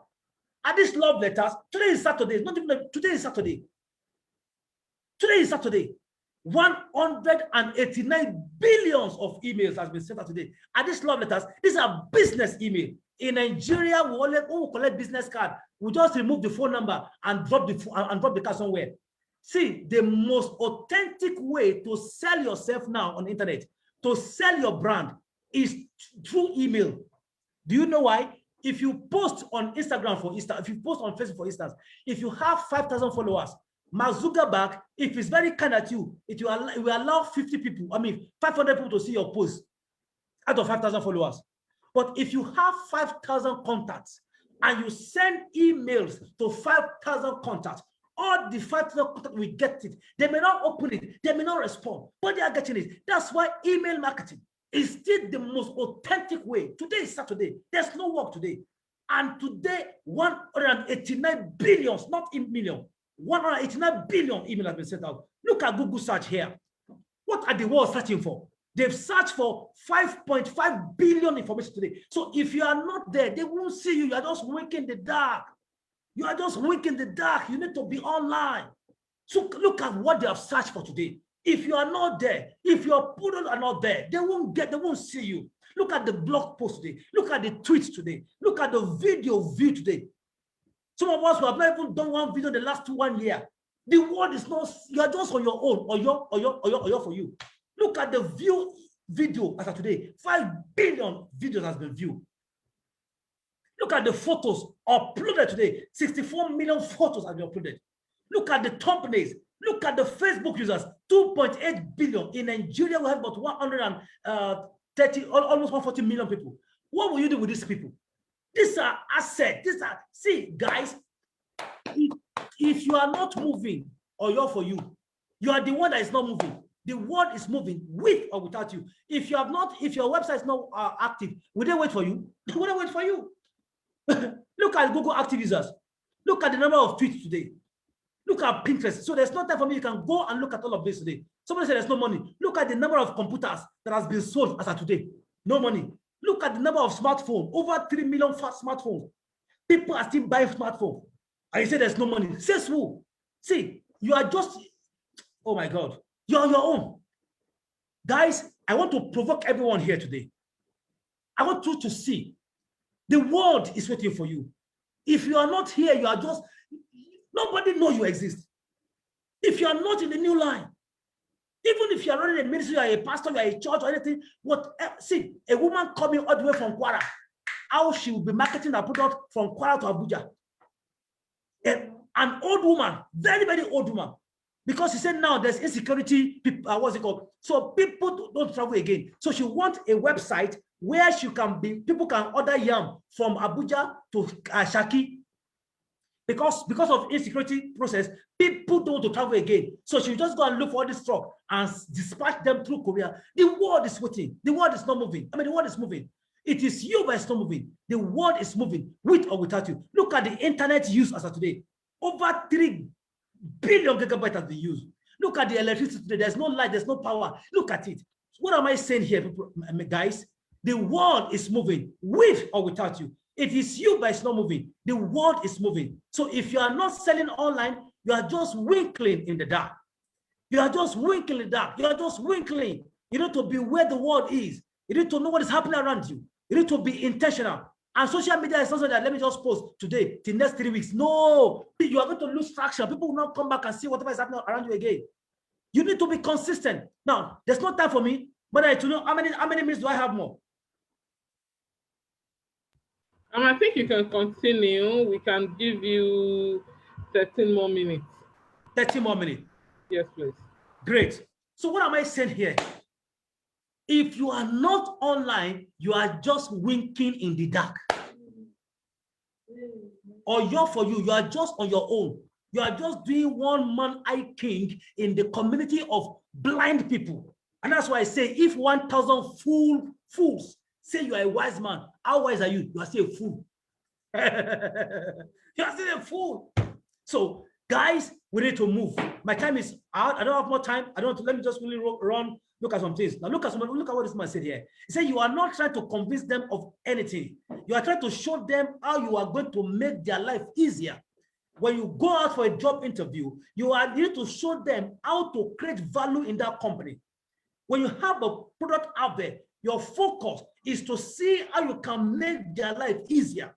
Speaker 10: Are these love letters? Today is Saturday. Not even today is Saturday. Today is Saturday. 189 billions of emails has been sent out today. Are these love letters? These are business email. In Nigeria, we only collect business card. We just remove the phone number and drop the card somewhere. See, the most authentic way to sell yourself now on the internet, to sell your brand, is through email. Do you know why? If you post on Instagram, for instance, if you post on Facebook, for instance, if you have 5,000 followers, Mark Zuckerberg, if it's very kind at you, it will allow 50 people, 500 people to see your post out of 5,000 followers. But if you have 5,000 contacts and you send emails to 5,000 contacts, all the 5,000 contacts will get it. They may not open it, they may not respond, but they are getting it. That's why email marketing is still the most authentic way. Today is Saturday. There's no work today. And today, 189 billion, not in million, 189 billion email has been sent out. Look at Google search here. What are the world searching for? They've searched for 5.5 billion information today. So if you are not there, they won't see you. You are just working in the dark. You are just working in the dark. You need to be online. So look at what they have searched for today. If you are not there, if your people are not there, they won't see you. Look at the blog post today. Look at the tweets today. Look at the video view today. Some of us who have not even done one video in the last 1 year. The world is not, you are just on your own, or your for you. Look at the video as of today. 5 billion videos has been viewed. Look at the photos uploaded today. 64 million photos have been uploaded. Look at the thumbnails. Look at the Facebook users. 2.8 billion. In Nigeria, we have about 130, almost 140 million people. What will you do with these people? These are assets. See, guys, if you are not moving, or you're for you, you are the one that is not moving. The world is moving with or without you. If your website is not active, will they wait for you? They will wait for you. Look at Google active users. Look at the number of tweets today. Look at Pinterest. So there's no time for me. You can go and look at all of this today. Somebody said there's no money. Look at the number of computers that has been sold as of today. No money. Look at the number of smartphones. Over 3 million smartphones. People are still buying smartphones. And you say there's no money. Says who? See, you are just, oh my God. You're on your own. Guys, I want to provoke everyone here today. I want you to see the world is waiting for you. If you are not here, you are just, nobody knows you exist. If you are not in the new line, even if you are running a ministry, you are a pastor, you are a church or anything, see, a woman coming all the way from Kwara, how she will be marketing her product from Kwara to Abuja. An old woman, very, very old woman, because she said now there's insecurity, what's it called? So people don't travel again. So she wants a website where people can order yam from Abuja to Shaki. Because of insecurity process, people don't want to travel again. So she just go and look for this truck and dispatch them through Korea. The world is waiting. The world is not moving. The world is moving. It is you, but it's not moving. The world is moving with or without you. Look at the internet use as of today. Over 3 billion gigabytes has been used. Look at the electricity today. There's no light, there's no power. Look at it. What am I saying here, people, guys? The world is moving with or without you. It is you, but it's not moving. The world is moving. So if you are not selling online, you are just winkling in the dark. You are just winkling in the dark. You are just winkling. You need to be where the world is. You need to know what is happening around you. You need to be intentional. And social media is also that, let me just post today, the next 3 weeks. No, you are going to lose traction. People will not come back and see whatever is happening around you again. You need to be consistent. Now, there's no time for me, but I to know how many minutes do I have more?
Speaker 3: I think you can continue. We can give you 13 more minutes.
Speaker 10: 13 more minutes?
Speaker 3: Yes, please.
Speaker 10: Great. So what am I saying here? If you are not online, you are just winking in the dark. Or you're for you are just on your own. You are just doing one-man eye king in the community of blind people. And that's why I say, if 1,000 fools say you are a wise man, how wise are you? You are still a fool. You are still a fool. So, guys, we need to move. My time is out. I don't have more time. Let me just really run. Look at some things. Now, look at what this man said here. He said, you are not trying to convince them of anything. You are trying to show them how you are going to make their life easier. When you go out for a job interview, you need to show them how to create value in that company. When you have a product out there, Your focus is to see how you can make their life easier.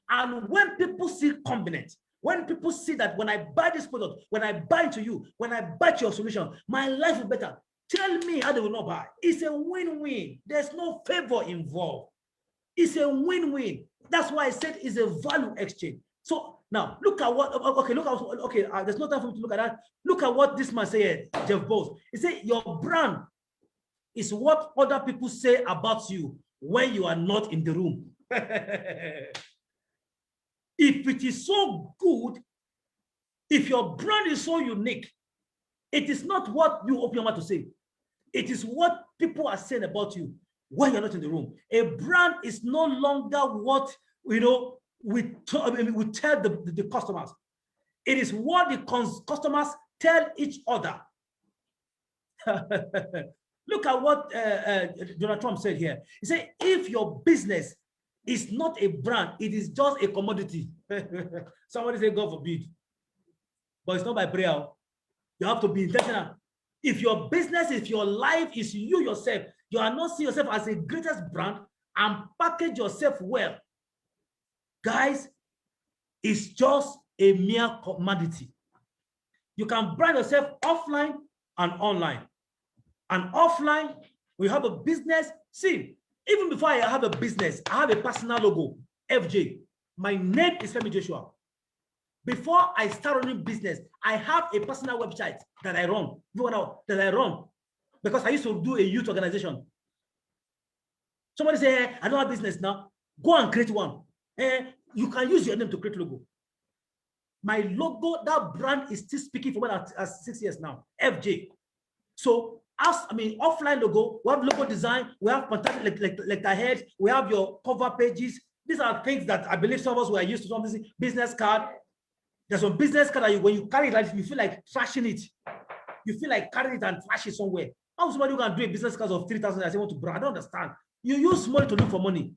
Speaker 10: And when people see confidence, when people see that when I buy this product, when I buy to you, when I buy your solution, my life will be better. Tell me how they will not buy. It's a win-win. There's no favor involved. It's a win-win. That's why I said it's a value exchange. So now look at what, okay, look at, okay, there's no time for me to look at that. Look at what this man said, Jeff Bezos. He said, your brand is what other people say about you when you are not in the room. If it is so good, if your brand is so unique, it is not what you open your mouth to say. It is what people are saying about you when you're not in the room. A brand is no longer what, you know, we tell the customers. It is what the customers tell each other. Look at what Donald Trump said here. He said, if your business is not a brand, it is just a commodity. Somebody say, God forbid. But it's not by prayer. You have to be intentional. If your business, if your life is you yourself, you are not seeing yourself as the greatest brand and package yourself well. Guys, it's just a mere commodity. You can brand yourself offline and online. And offline, we have a business. See, even before I have a business, I have a personal logo, FJ. My name is Femi Joshua. Before I start running business, I have a personal website that I run. Because I used to do a youth organization. Somebody say, hey, I don't have business now. Go and create one. You can use your name to create logo. My logo, that brand is still speaking for more than 6 years now, FJ. So, offline logo, we have logo design, we have fantastic like the head, we have your cover pages. These are things that I believe some of us were used to. Some business card. There's some business card that when you carry it, like, you feel like trashing it. You feel like carrying it and trash it somewhere. How somebody who can do a business card of 3,000 I say want to brand? I don't understand. You use money to look for money.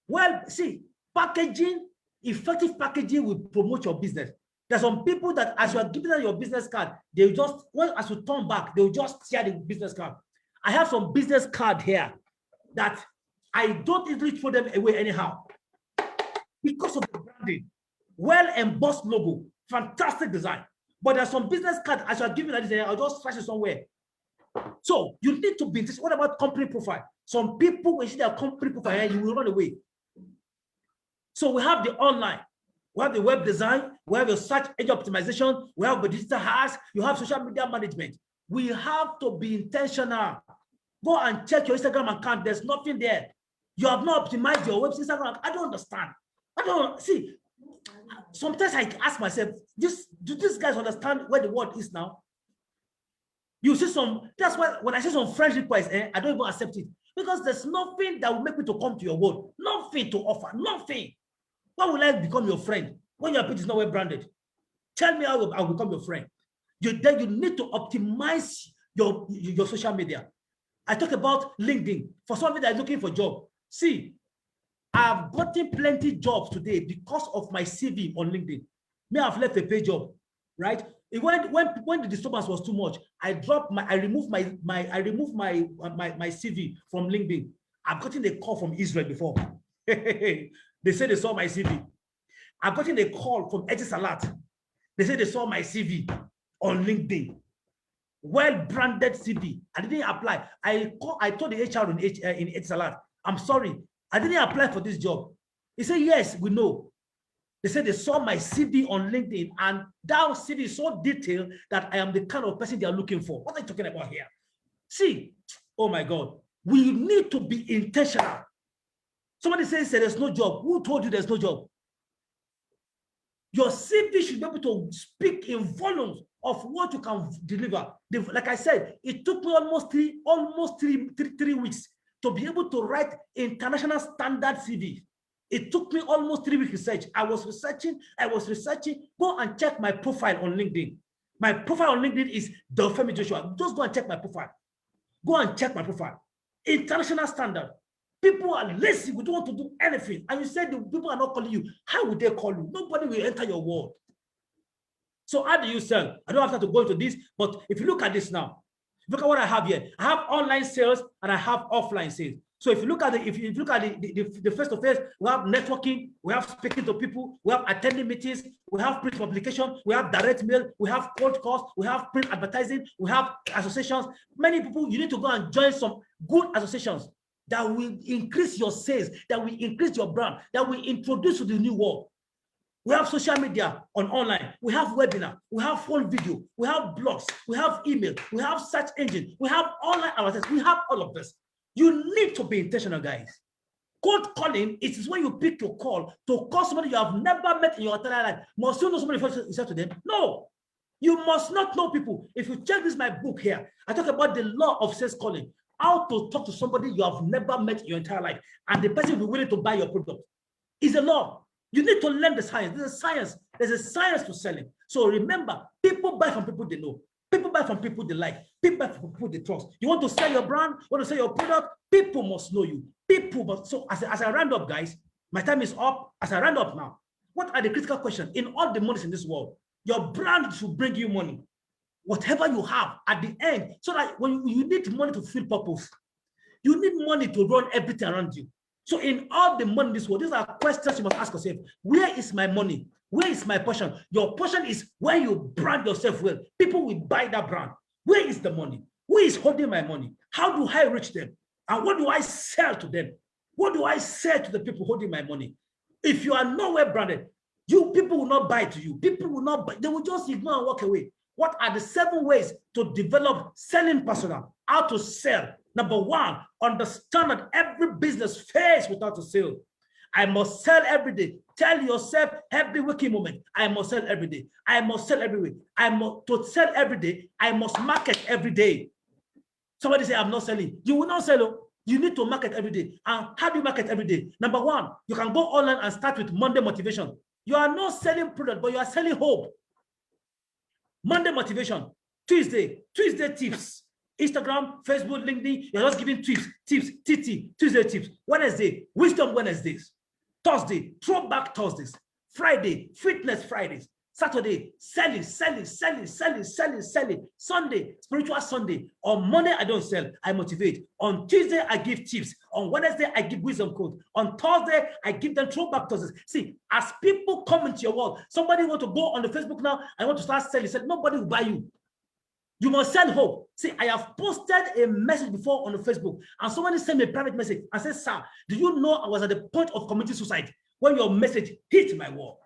Speaker 10: Well, see, packaging, effective packaging will promote your business. There's some people that as you are giving them your business card, they just, well, as you turn back, they'll just tear the business card. I have some business card here that I don't easily throw them away anyhow because of the branding. Well embossed logo, fantastic design. But there's some business card as you are giving that, I'll just trash it somewhere. So you need to be this. What about company profile? Some people, when you see their company profile, you will run away. So we have the online, we have the web design, we have your search engine optimization, we have the digital ads, you have social media management. We have to be intentional. Go and check your Instagram account. There's nothing there. You have not optimized your website. Instagram. I don't understand. I don't see. Sometimes I ask myself, do these guys understand where the world is now? You see some, that's why when I see some friend requests, I don't even accept it. Because there's nothing that will make me to come to your world. Nothing to offer, nothing. Why would I become your friend when your page is not well branded? Tell me how I'll become your friend. Then you need to optimize your social media. I talk about LinkedIn. For somebody that is looking for a job. See, I've gotten plenty jobs today because of my CV on LinkedIn. May have left a paid job, right? When the disturbance was too much, I removed my CV from LinkedIn. I've gotten a call from Israel before. They said they saw my CV. I've gotten a call from Etisalat. They said they saw my CV on LinkedIn. Well-branded CV. I didn't apply. I told the HR in Etisalat, I'm sorry, I didn't apply for this job. He said, yes, we know. They said they saw my CV on LinkedIn, and that CV is so detailed that I am the kind of person they are looking for. What are you talking about here? See, oh my God, we need to be intentional. Somebody says there's no job. Who told you there's no job? Your CV should be able to speak in volumes of what you can deliver. Like I said, it took me almost three weeks to be able to write international standard CV. It took me almost 3 weeks research. I was researching. Go and check my profile on LinkedIn. My profile on LinkedIn is the Femi Joshua. Just go and check my profile. Go and check my profile. International standard. People are lazy. We don't want to do anything. And you said the people are not calling you. How would they call you? Nobody will enter your world. So how do you sell? I don't have to go into this, but if you look at this now, Look at what I have here. I have online sales and I have offline sales. So if you look at the face-to-face, we have networking, we have speaking to people, we have attending meetings, we have print publication, we have direct mail, we have cold calls, we have print advertising, we have associations. Many people, you need to go and join some good associations that will increase your sales, that will increase your brand, that will introduce you to the new world. We have social media on online. We have webinar. We have phone video. We have blogs. We have email. We have search engine. We have online advertising. We have all of this. You need to be intentional, guys. Cold calling is when you pick your call to call somebody you have never met in your entire life. Must you know somebody before you say to them? No. You must not know people. If you check this, my book here, I talk about the law of sales calling. How to talk to somebody you have never met in your entire life, and the person will be willing to buy your product. It's a law. You need to learn the science. There's a science. There's a science to selling. So remember, people buy from people they know. People buy from people they like. People buy from people they trust. You want to sell your brand, you want to sell your product, people must know you. People must. So as I round up, guys, my time is up. As I round up now, what are the critical questions? In all the monies in this world, your brand should bring you money. Whatever you have at the end, so that when you need money to fulfill purpose, you need money to run everything around you. So in all the money in this world, these are questions you must ask yourself. Where is my money? Where is my portion? Your portion is when you brand yourself well. People will buy that brand. Where is the money? Who is holding my money? How do I reach them? And what do I sell to them? What do I sell to the people holding my money? If you are nowhere branded, people will not buy to you. People will not buy. They will just ignore and walk away. What are the 7 ways to develop selling persona? How to sell? Number 1, understand that every business fails without a sale. I must sell every day. Tell yourself every waking moment, I must sell every day. I must sell every week. To sell every day, I must market every day. Somebody say, I'm not selling. You will not sell. You need to market every day. And how do you market every day? Number 1, you can go online and start with Monday motivation. You are not selling product, but you are selling hope. Monday motivation. Tuesday tips. Instagram, Facebook, LinkedIn, you're just giving tips, Tuesday tips. Wednesday, wisdom Wednesdays. Thursday, throwback Thursdays. Friday, fitness Fridays. Saturday, selling. Sunday, spiritual Sunday. On Monday, I don't sell, I motivate. On Tuesday, I give tips. On Wednesday, I give wisdom quotes. On Thursday, I give them throwback Thursdays. See, as people come into your world, somebody want to go on the Facebook now, I want to start selling. Nobody will buy you. You must send hope. See, I have posted a message before on the Facebook, and somebody sent me a private message and said, sir, do you know I was at the point of committing suicide when your message hit my wall?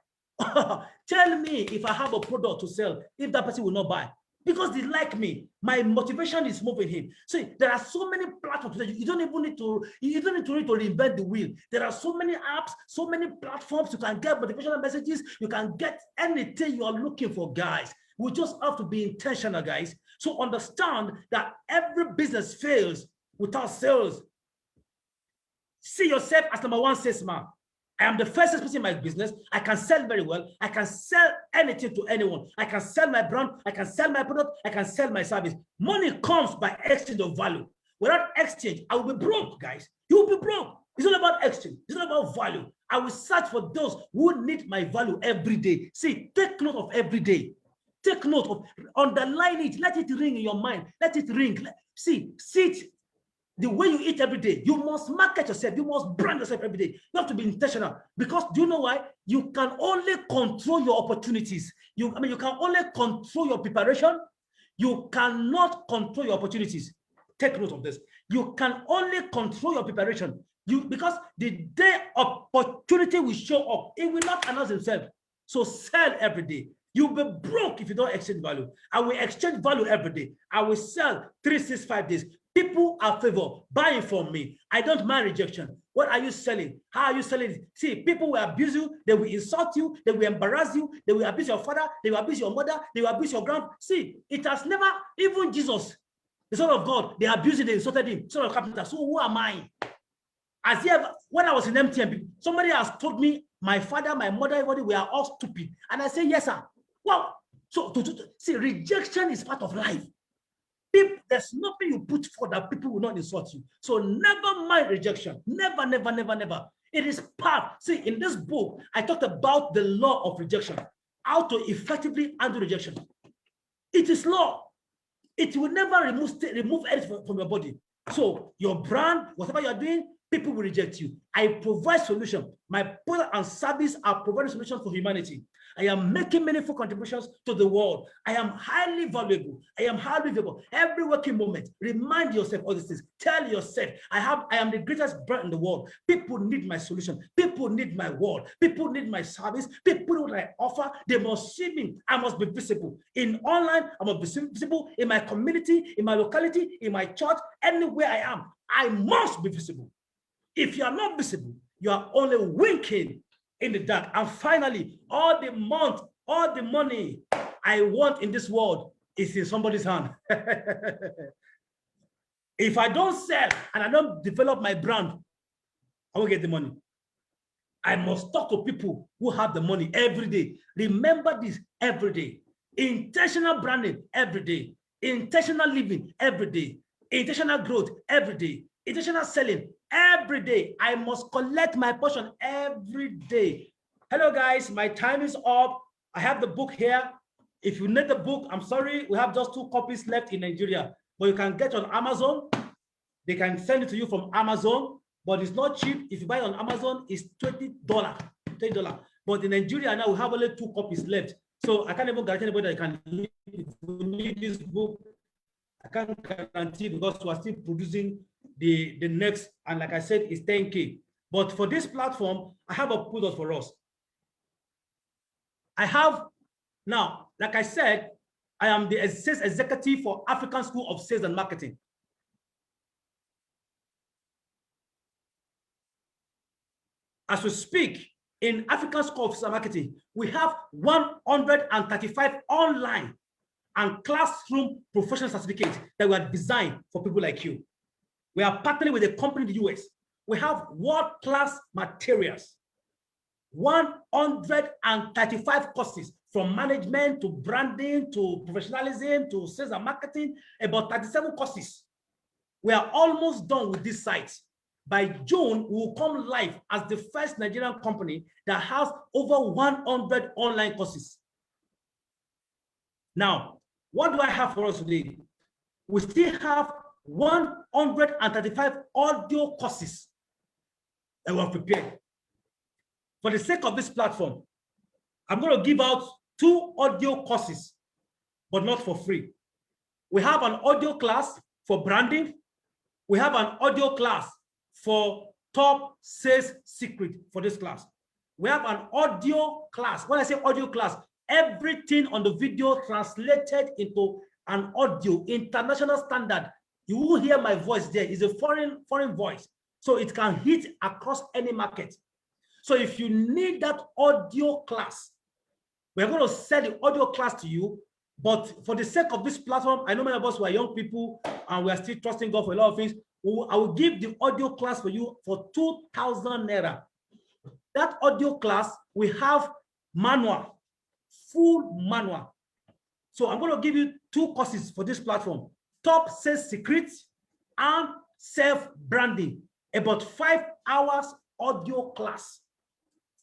Speaker 10: Tell me if I have a product to sell, if that person will not buy. Because they like me. My motivation is moving him. See, there are so many platforms today. You don't even need to reinvent the wheel. There are so many apps, so many platforms. You can get motivational messages. You can get anything you are looking for, guys. We just have to be intentional, guys. So understand that every business fails without sales. See yourself as number 1 salesman. I am the first person in my business. I can sell very well. I can sell anything to anyone. I can sell my brand. I can sell my product. I can sell my service. Money comes by exchange of value. Without exchange, I will be broke, guys. You will be broke. It's not about exchange. It's not about value. I will search for those who need my value every day. See, take note of every day. Take note of, underline it, let it ring in your mind, let it ring. See it, the way you eat every day. You must market yourself, you must brand yourself every day. You have to be intentional, because do you know why? You can only control your opportunities. You can only control your preparation. You cannot control your opportunities. Take note of this. You can only control your preparation. Because the day opportunity will show up, it will not announce itself. So sell every day. You'll be broke if you don't exchange value. I will exchange value every day. I will sell 365 days. People are favored, buying from me. I don't mind rejection. What are you selling? How are you selling it? See, people will abuse you. They will insult you. They will embarrass you. They will abuse your father. They will abuse your mother. They will abuse your grand. See, it has never, even Jesus, the Son of God, they abused him. They insulted him. Son of carpenter. So who am I? As if when I was in MTM, somebody has told me my father, my mother, everybody, we are all stupid. And I say, yes, sir. Well, so see, rejection is part of life. There's nothing you put for that people will not insult you. So never mind rejection. Never, never, never, never. It is part. See, in this book, I talked about the law of rejection, how to effectively handle rejection. It is law. It will never remove anything from your body. So your brand, whatever you're doing, people will reject you. I provide solution. My product and service are providing solutions for humanity. I am making meaningful contributions to the world. I am highly valuable. I am highly valuable. Every working moment, remind yourself all these things. Tell yourself, I am the greatest brand in the world. People need my solution. People need my word. People need my service. People need what I offer. They must see me. I must be visible. In online, I must be visible. In my community, in my locality, in my church, anywhere I am, I must be visible. If you are not visible, you are only winking in the dark. And finally, all the money I want in this world is in somebody's hand. If I don't sell and I don't develop my brand, I won't get the money. I must talk to people who have the money every day. Remember this every day. Intentional branding every day. Intentional living every day. Intentional growth every day. Intentional selling every day. I must collect my portion every day. Hello guys, my time is up. I have the book here. If you need the book, I'm sorry, we have just 2 copies left in Nigeria, but you can get on Amazon. They can send it to you from Amazon, but it's not cheap. If you buy it on Amazon, it's $20. But in Nigeria now, we have only 2 copies left. So I can't even guarantee anybody that can need this book. I can't guarantee because we are still producing the next, and like I said, it's 10K. But for this platform, I have a product for us. I have now, like I said, I am the sales executive for African School of Sales and Marketing. As we speak, in African School of Sales and Marketing, we have 135 online and classroom professional certificates that were designed for people like you. We are partnering with a company in the US. We have world-class materials, 135 courses from management to branding to professionalism to sales and marketing, about 37 courses. We are almost done with this site. By June, we will come live as the first Nigerian company that has over 100 online courses. Now, what do I have for us today? We still have 135 audio courses that were prepared. For the sake of this platform, I'm going to give out 2 audio courses, but not for free. We have an audio class for branding. We have an audio class for top sales secret for this class. We have an audio class. When I say audio class, everything on the video translated into an audio, international standard. You will hear my voice there. It's a foreign voice. So it can hit across any market. So if you need that audio class, we're going to sell the audio class to you. But for the sake of this platform, I know many of us were young people and we are still trusting God for a lot of things. I will give the audio class for you for 2,000 naira. That audio class, we have manual, full manual. So I'm going to give you 2 courses for this platform: top sales secrets and self-branding, about 5 hours audio class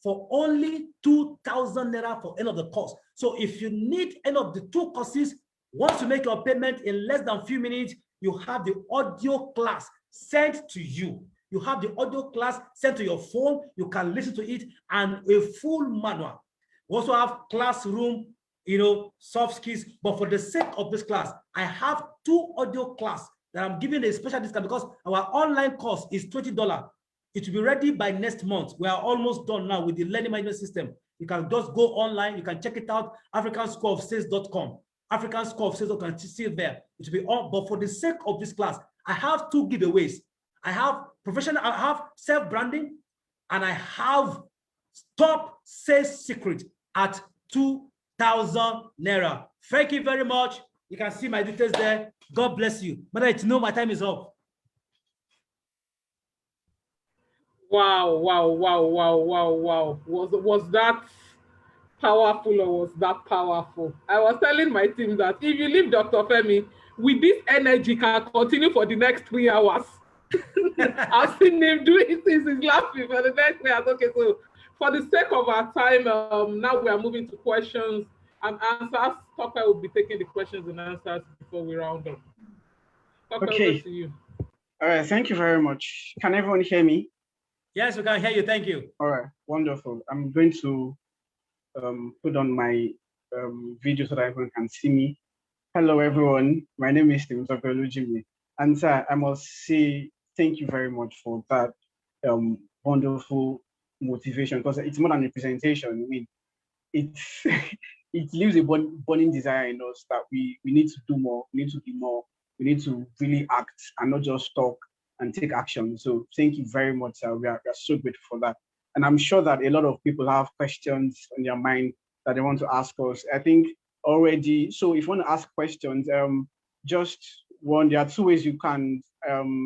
Speaker 10: for only 2,000 naira for end of the course. So if you need any of the 2 courses, once you make your payment in less than a few minutes, you have the audio class sent to you. You have the audio class sent to your phone. You can listen to it, and a full manual. We also have classroom, soft skills. But for the sake of this class, I have 2 audio class that I'm giving a special discount because our online course is $20. It will be ready by next month. We are almost done now with the learning management system. You can just go online. You can check it out, africanschoolofsales.com. African School of Sales, you can see it there. It will be on. But for the sake of this class, I have 2 giveaways. I have professional, I have self-branding, and I have top sales secret at 2,000 naira. Thank you very much. You can see my details there. God bless you. But I know my time is up.
Speaker 3: Wow, wow, wow, wow, wow, wow. Was that powerful or was that powerful? I was telling my team that if you leave Dr. Femi with this energy, can continue for the next 3 hours. I've seen him do it. He's laughing for the next 3 hours. Okay, so for the sake of our time, now we are moving to questions Answers. Tope will be taking the questions and answers before we round up. Tope, over
Speaker 4: Okay.
Speaker 3: to you.
Speaker 4: All right. Thank you very much. Can everyone hear me?
Speaker 10: Yes, we can hear you. Thank you.
Speaker 4: All right. Wonderful. I'm going to put on my video so that everyone can see me. Hello, everyone. My name is Tim Jimmy. And sir, I must say thank you very much for that wonderful motivation, because it's more than a presentation. I mean, it's it leaves a burning desire in us that we need to do more, we need to be more, we need to really act and not just talk and take action. So thank you very much, sir. We are so grateful for that. And I'm sure that a lot of people have questions on their mind that they want to ask us. I think already, so if you want to ask questions, just one, there are two ways you can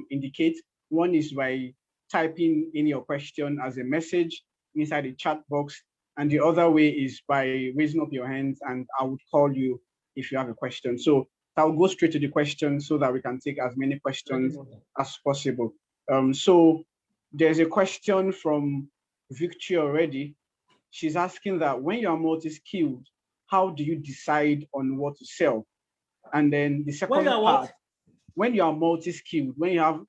Speaker 4: indicate. One is by typing in your question as a message inside the chat box. And the other way is by raising up your hands, and I would call you if you have a question. So I'll go straight to the question so that we can take as many questions as possible. So there's a question from Victory already. She's asking that when you're multi-skilled, how do you decide on what to sell? And then the second part, when you are multi-skilled, when you have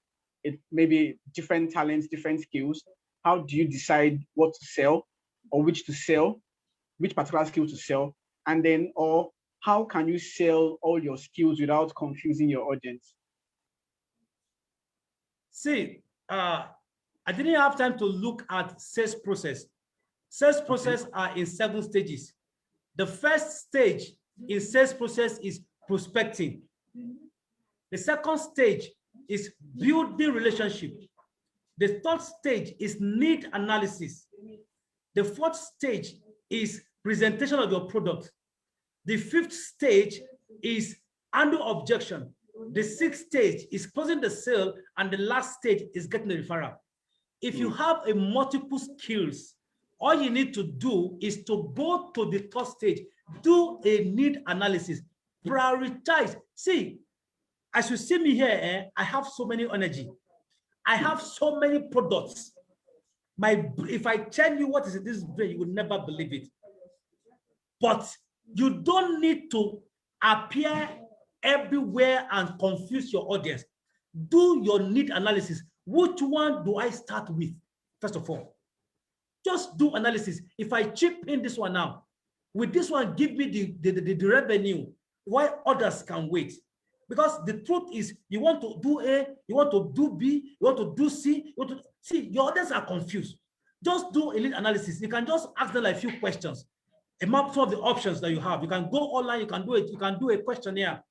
Speaker 4: maybe different talents, different skills, how do you decide what to sell or which to sell, which particular skill to sell? And then, or how can you sell all your skills without confusing your audience?
Speaker 10: See, I didn't have time to look at sales process. Sales process are in 7 stages. The first stage in sales process is prospecting. The second stage is building relationship. The third stage is need analysis. The fourth stage is presentation of your product. The fifth stage is handle objection. The sixth stage is closing the sale, and the last stage is getting the referral. If you have a multiple skills, all you need to do is to go to the third stage, do a need analysis, prioritize. See, as you see me here, I have so many energy. I have so many products. If I tell you what is in this brain, you will never believe it. But you don't need to appear everywhere and confuse your audience. Do your need analysis. Which one do I start with? First of all, just do analysis. If I chip in this one now, with this one, give me the revenue, why others can wait. Because the truth is, you want to do A, you want to do B, you want to do C, see, your audience are confused. Just do a little analysis. You can just ask them like a few questions. Map some of the options that you have. You can go online, you can do it, you can do a questionnaire.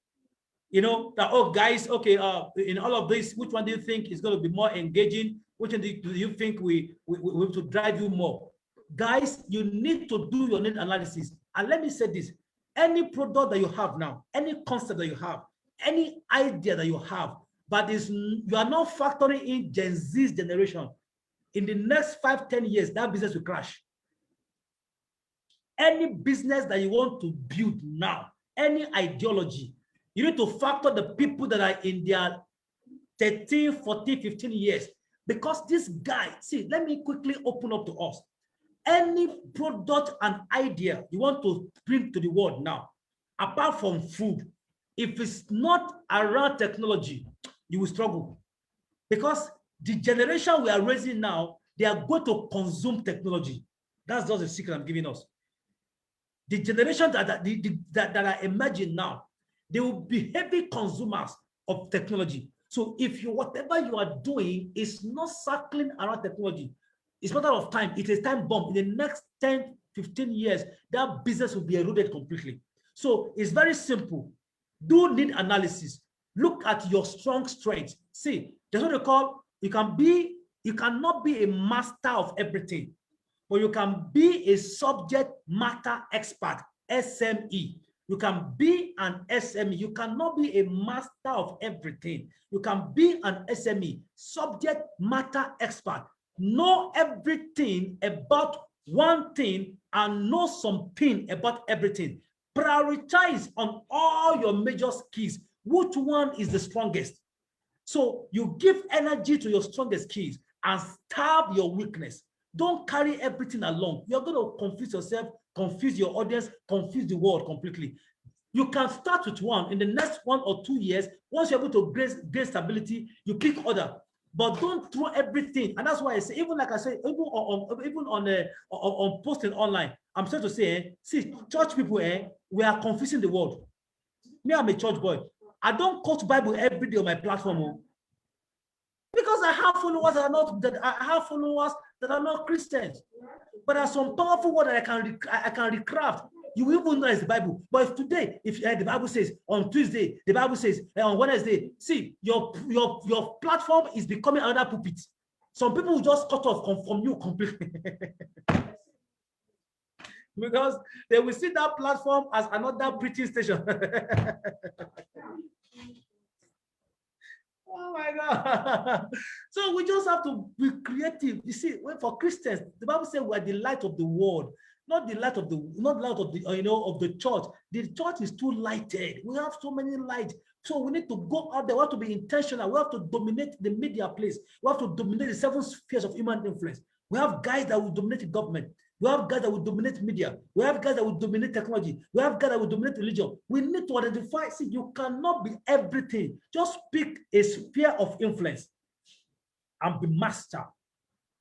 Speaker 10: You know, that, oh guys, okay, in all of this, which one do you think is going to be more engaging? Which one do you think we to drive you more? Guys, you need to do your need analysis. And let me say this, any product that you have now, any concept that you have, any idea that you have, but you are not factoring in Gen Z's generation, in the next 5-10 years, that business will crash. Any business that you want to build now, any ideology, you need to factor the people that are in their 13, 14, 15 years. Because this guy, see, let me quickly open up to us. Any product and idea you want to bring to the world now, apart from food, if it's not around technology, you will struggle. Because the generation we are raising now, they are going to consume technology. That's just a secret I'm giving us. The generation that are emerging now, they will be heavy consumers of technology. So if whatever you are doing is not circling around technology, it's a matter of time. It is time bomb. In the next 10, 15 years, that business will be eroded completely. So it's very simple. Do need analysis. Look at your strong strengths. See, there's what they call, you cannot be a master of everything, but you can be a subject matter expert, SME. You can be an SME. You cannot be a master of everything. You can be an SME, subject matter expert. Know everything about one thing and know something about everything. Prioritize on all your major skills. Which one is the strongest? So you give energy to your strongest skills and starve your weakness. Don't carry everything along. You're going to confuse yourself, confuse your audience, confuse the world completely. You can start with one. In the next 1 or 2 years, once you're able to gain stability, you pick other. But don't throw everything. And that's why I say, even like I say, even on posting online, I'm trying to say, see, church people, we are confusing the world. Me, I'm a church boy. I don't quote Bible every day on my platform. Because I have followers that are not Christians. But there are some powerful words that I can recraft. You will even know it's the Bible. But if today, if the Bible says on Tuesday, the Bible says on Wednesday, see, your platform is becoming another pulpit. Some people will just cut off from you completely. Because they will see that platform as another preaching station. Oh my God. So we just have to be creative. You see, for Christians, the Bible says we are the light of the world, not the light of the of the church. The church is too lighted. We have so many lights. So we need to go out there. We have to be intentional. We have to dominate the media place. We have to dominate the 7 spheres of human influence. We have guys that will dominate the government. We have guys that will dominate media. We have guys that will dominate technology. We have guys that will dominate religion. We need to identify. See, you cannot be everything. Just pick a sphere of influence and be master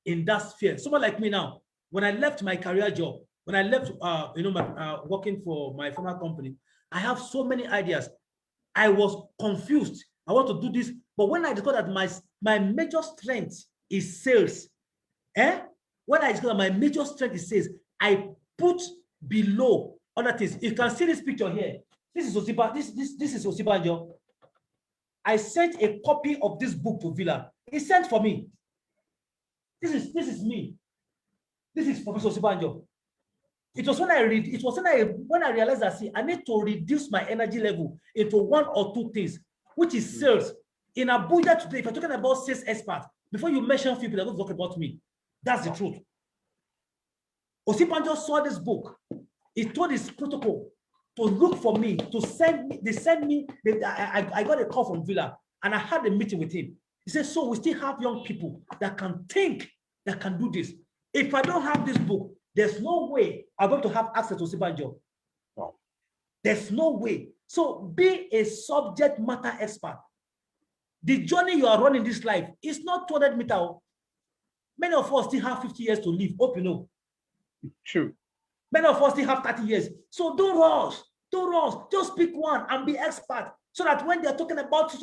Speaker 10: in that sphere. Someone like me now, when I left my career job, when I left, working for my former company, I have so many ideas. I was confused. I want to do this, but when I discovered that my major strength is sales, when I discovered my major strength is sales, I put below other things. You can see this picture here. This is Osiba. This is Osibanjo. I sent a copy of this book to Villa. He sent for me. This is me. This is Professor Osibanjo. It was when I read. It was when I realized that I need to reduce my energy level into 1 or 2 things, which is sales. In Abuja today, if you're talking about sales expert, before you mention people, they're going to talk about me. That's the truth. Osibanjo saw this book. He told his protocol to look for me, to send me. They sent me. I got a call from Villa, and I had a meeting with him. He said, "So we still have young people that can think, that can do this. If I don't have this book, there's no way I'm going to have access to Osibanjo. Wow. There's no way. So be a subject matter expert. The journey you are running this life is not 200 meters. Many of us still have 50 years to live. Hope you know.
Speaker 4: True.
Speaker 10: Many of us still have 30 years. So don't rush. Don't rush. Just pick one and be expert. So that when they're talking about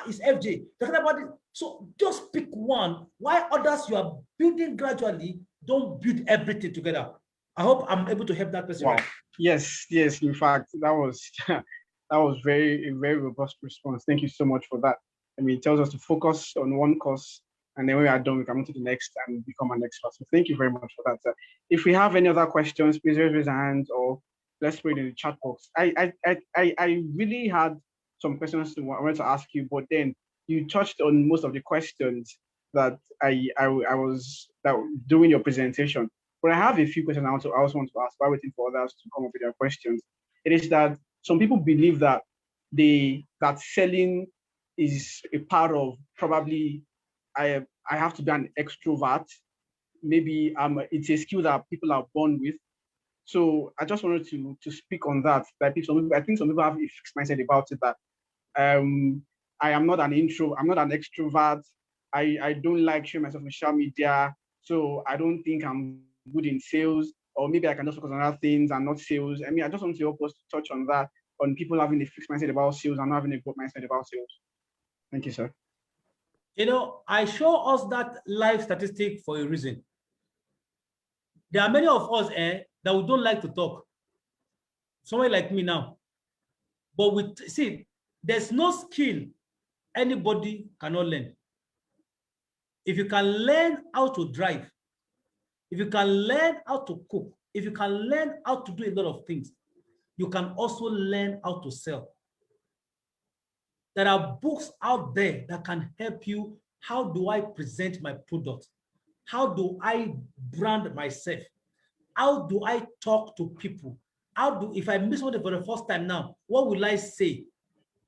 Speaker 10: it's FJ. Talking about it. So just pick one. While others you are building gradually, don't build everything together. I hope I'm able to help that person.
Speaker 4: Wow. Yes. In fact, that was a very robust response. Thank you so much for that. I mean, it tells us to focus on one course, and then when we are done, we can move to the next and become an expert. So thank you very much for that, sir. If we have any other questions, please raise your hands or let's put it in the chat box. I really had some questions I wanted to ask you, but then you touched on most of the questions that I was doing your presentation. But I have a few questions I also want to ask while waiting for others to come up with their questions. It is that some people believe that that selling is a part of probably I have to be an extrovert. Maybe it's a skill that people are born with. So I just wanted to speak on that. I think some people have a fixed mindset about it that I am not an intro, I'm not an extrovert. I don't like sharing myself on social media. So I don't think I'm good in sales, or maybe I can just focus on other things and not sales. I mean, I just want to help us to touch on that, on people having a fixed mindset about sales and not having a growth mindset about sales. Thank you, sir.
Speaker 10: You know, I show us that live statistic for a reason. There are many of us that we don't like to talk. Someone like me now. But there's no skill anybody cannot learn. If you can learn how to drive, if you can learn how to cook, if you can learn how to do a lot of things, you can also learn how to sell. There are books out there that can help you. How do I present my product? How do I brand myself? How do I talk to people? If I miss something for the first time now, what will I say?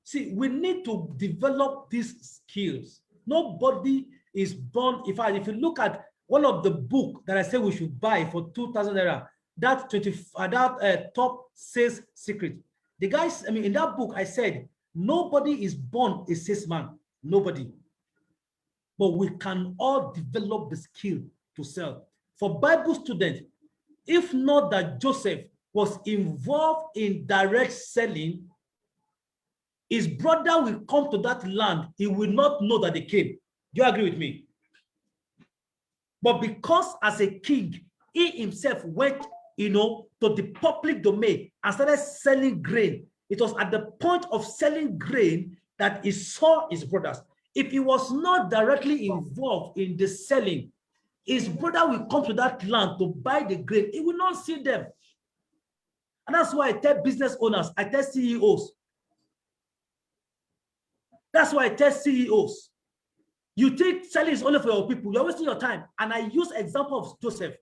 Speaker 10: See, we need to develop these skills. Nobody is born. If you look at one of the book that I say we should buy for 2,000 naira, that top sales secret. The guys, I mean, in that book, I said, nobody is born a salesman, nobody. But we can all develop the skill to sell. For Bible students, if not that Joseph was involved in direct selling, his brother will come to that land, he will not know that they came. Do you agree with me? But because as a king, he himself went, to the public domain and started selling grain. It was at the point of selling grain that he saw his brothers. If he was not directly involved in the selling, his brother will come to that land to buy the grain. He will not see them. And that's why I tell business owners, I tell CEOs. That's why I tell CEOs. You think selling is only for your people. You're wasting your time. And I use example of Joseph.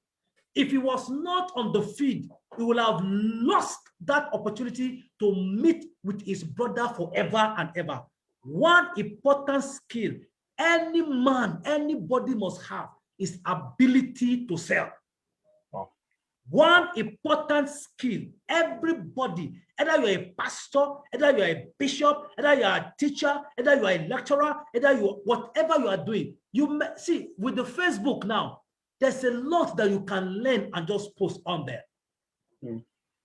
Speaker 10: If he was not on the field, he would have lost that opportunity to meet with his brother forever and ever. One important skill any man, anybody must have is ability to sell.
Speaker 4: Wow.
Speaker 10: One important skill, everybody, either you're a pastor, either you're a bishop, either you're a teacher, either you're a lecturer, either you whatever you are doing, you see with the Facebook now, there's a lot that you can learn and just post on there.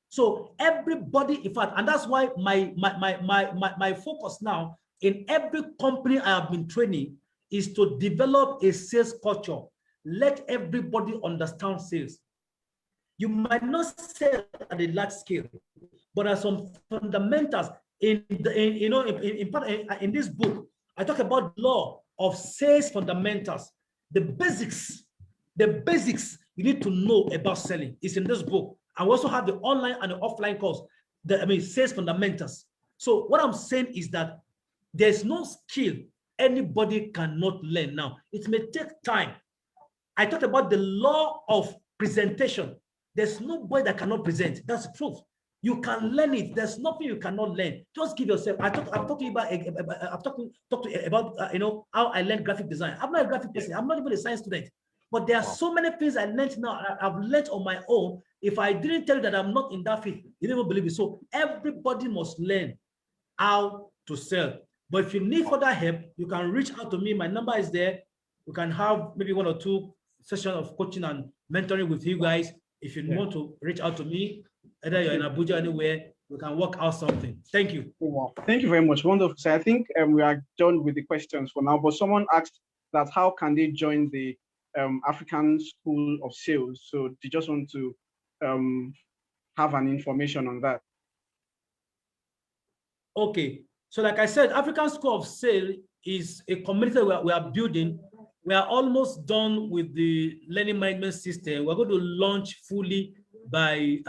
Speaker 10: So everybody, in fact, and that's why my focus now in every company I have been training is to develop a sales culture. Let everybody understand sales. You might not sell at a large scale, but there are some fundamentals in this book. I talk about law of sales fundamentals, the basics you need to know about selling is in this book. I also have the online and the offline course, sales fundamentals. So what I'm saying is that there's no skill anybody cannot learn now. It may take time. I talked about the law of presentation. There's nobody that cannot present. That's the truth. You can learn it. There's nothing you cannot learn. Just give yourself. I've talked to you about how I learned graphic design. I'm not a graphic person. I'm not even a science student. But there are so many things I learned now. I've learned on my own. If I didn't tell you that I'm not in that field, you never believe it. So everybody must learn how to sell. But if you need further help, you can reach out to me. My number is there. We can have maybe 1 or 2 sessions of coaching and mentoring with you guys. If you want to reach out to me, either you're in Abuja, anywhere, we can work out something. Thank you.
Speaker 4: Wow. Thank you very much. Wonderful. So I think we are done with the questions for now, but someone asked that how can they join the African School of Sales? So they just want to have an information on that.
Speaker 10: Okay. So like I said, African School of Sales is a community we are building. We are almost done with the learning management system. We're going to launch fully by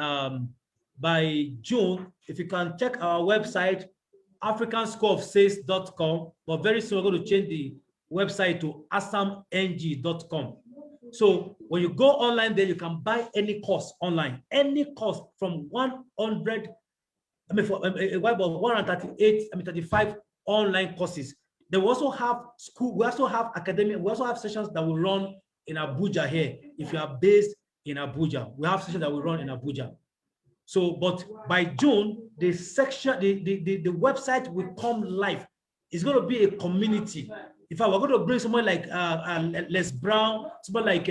Speaker 10: June. If you can check our website, africanschoolofsales.com, but very soon we're going to change the website to asamng.com. So when you go online there, you can buy any course online, any course from 135 online courses. They will also have school, we also have academic, we also have sessions that will run in Abuja here. If you are based in Abuja, we have sessions that will run in Abuja. So, but by June, the website will come live. It's going to be a community. In fact, we're going to bring someone like Les Brown, someone like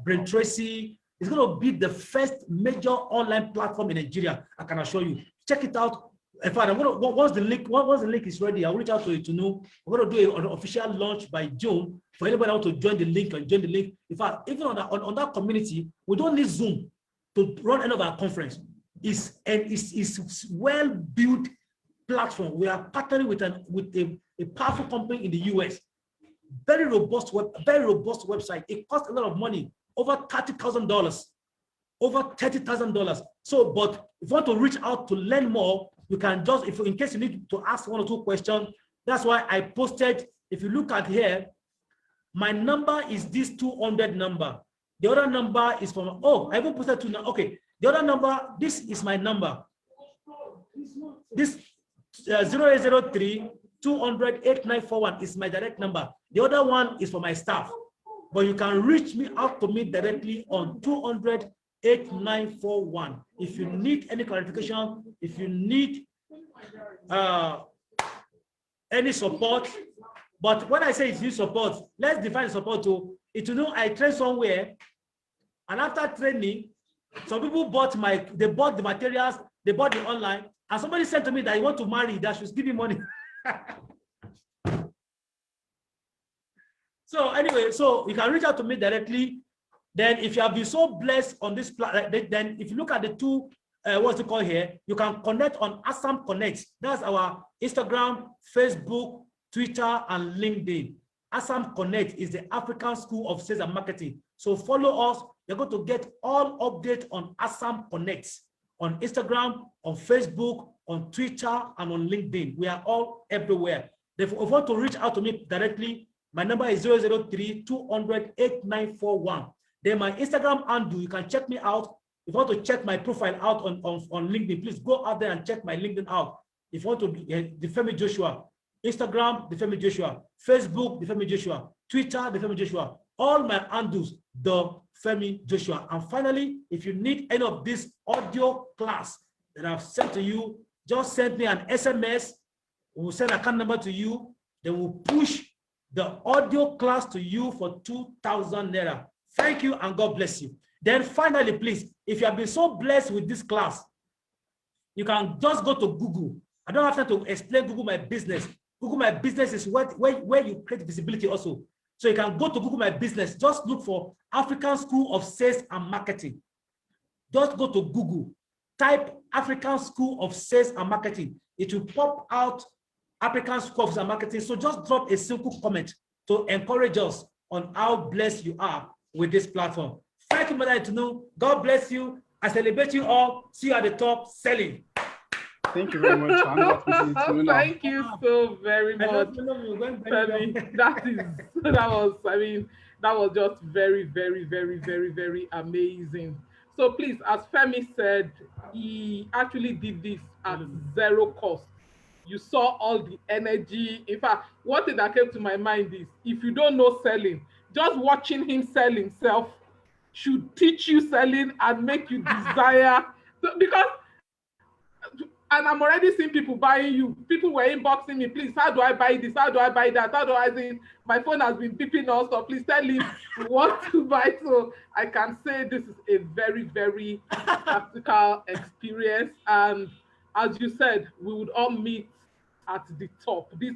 Speaker 10: Brent Tracy. It's going to be the first major online platform in Nigeria. I can assure you. Check it out. In fact, once the link is ready, I'll reach out to you to know. We're going to do an official launch by June for anybody else to join the link and join the link. In fact, even on that community, we don't need Zoom to run any of our conference. It's well-built platform. We are partnering with a powerful company in the US. Very robust website. It costs a lot of money, over $30,000, over $30,000. So, but if you want to reach out to learn more, you can just, in case you need to ask 1 or 2 questions, that's why I posted. If you look at here, my number is this 200 number. The other number is from, I even posted 2 now. Okay, the other number, this is my number. This 0803 200 8941 is my direct number. The other one is for my staff. but you can reach me out to me directly on 200-8941. If you need any clarification, if you need any support. But when I say it's new support, let's define support to it. To know I train somewhere, and after training, some people bought they bought the materials, they bought it online, and somebody said to me that he want to marry, that should give me money. So anyway, so you can reach out to me directly. Then if you have been so blessed on this platform, then if you look at the two, what's it called here, you can connect on Assam Connect. That's our Instagram, Facebook, Twitter, and LinkedIn. Assam Connect is the African School of Sales and Marketing. So follow us. You're going to get all updates on Assam Connect on Instagram, on Facebook, on Twitter, and on LinkedIn. We are all everywhere. If you want to reach out to me directly, my number is 003-200-8941. Then my Instagram handle, you can check me out. If you want to check my profile out on LinkedIn, please go out there and check my LinkedIn out. If you want to be the Femi Joshua, Instagram, the Femi Joshua, Facebook, the Femi Joshua, Twitter, the Femi Joshua, all my handles, the Femi Joshua. And finally, if you need any of this audio class that I've sent to you, just send me an SMS. We'll send an account number to you. Then we'll push the audio class to you for 2,000 Naira. Thank you and God bless you. Then finally, please, if you have been so blessed with this class, you can just go to Google. I don't have time to explain Google My Business. Google My Business is where you create visibility also. So you can go to Google My Business. Just look for African School of Sales and Marketing. Just go to Google. Type African School of Sales and Marketing. It will pop out African School of Sales and Marketing. So just drop a simple comment to encourage us on how blessed you are with this platform. Thank you, Mother to know. God bless you. I celebrate you all. See you at the top selling.
Speaker 4: Thank you very much.
Speaker 3: Thank you so very much. That was just very, very, very, very, very amazing. So please, as Femi said, he actually did this at zero cost. You saw all the energy. In fact, one thing that came to my mind is, if you don't know selling, just watching him sell himself should teach you selling and make you desire. Because, and I'm already seeing people buying you. People were inboxing me, please, how do I buy this? How do I buy that? How do I say, my phone has been beeping also. Please tell him what to buy. So I can say this is a very, very practical experience. And as you said, we would all meet at the top. This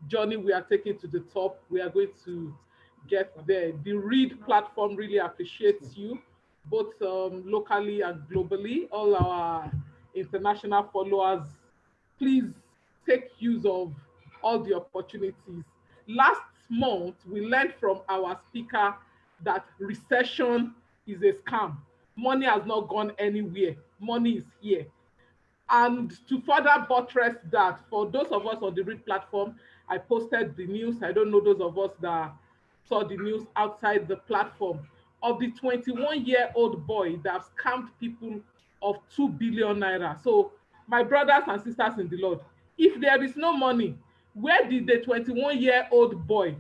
Speaker 3: journey we are taking to the top, we are going to get there. The Read platform really appreciates you, both locally and globally. All our international followers, please take use of all the opportunities. Last month, we learned from our speaker that recession is a scam. Money has not gone anywhere. Money is here. And to further buttress that, for those of us on the Read platform, I posted the news. I don't know those of us that saw the news outside the platform, of the 21-year-old boy that scammed people of 2 billion Naira. So my brothers and sisters in the Lord, if there is no money, where did the 21-year-old boy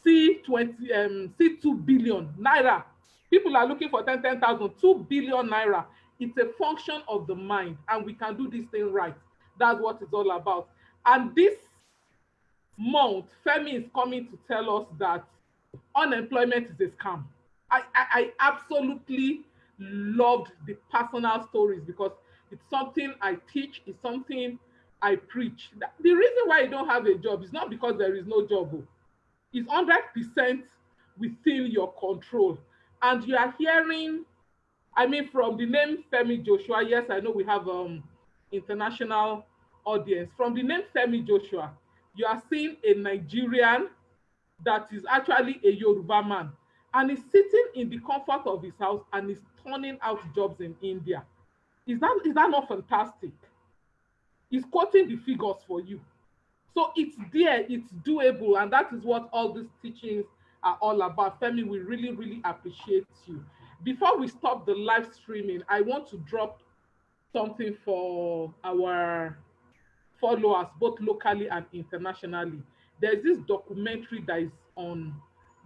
Speaker 3: see 2 billion Naira? People are looking for 10,000, 2 billion Naira. It's a function of the mind, and we can do this thing right. That's what it's all about. And this month, Femi is coming to tell us that unemployment is a scam. I absolutely loved the personal stories, because it's something I teach, it's something I preach. The reason why you don't have a job is not because there is no job. It's 100% within your control. And you are hearing, I mean, from the name Femi Joshua, yes, I know we have international audience. From the name Femi Joshua, you are seeing a Nigerian that is actually a Yoruba man, and is sitting in the comfort of his house and is turning out jobs in India. Is that not fantastic? He's quoting the figures for you. So it's there, it's doable, and that is what all these teachings are all about. Femi, we really, really appreciate you. Before we stop the live streaming, I want to drop something for our followers, both locally and internationally. There's this documentary that is on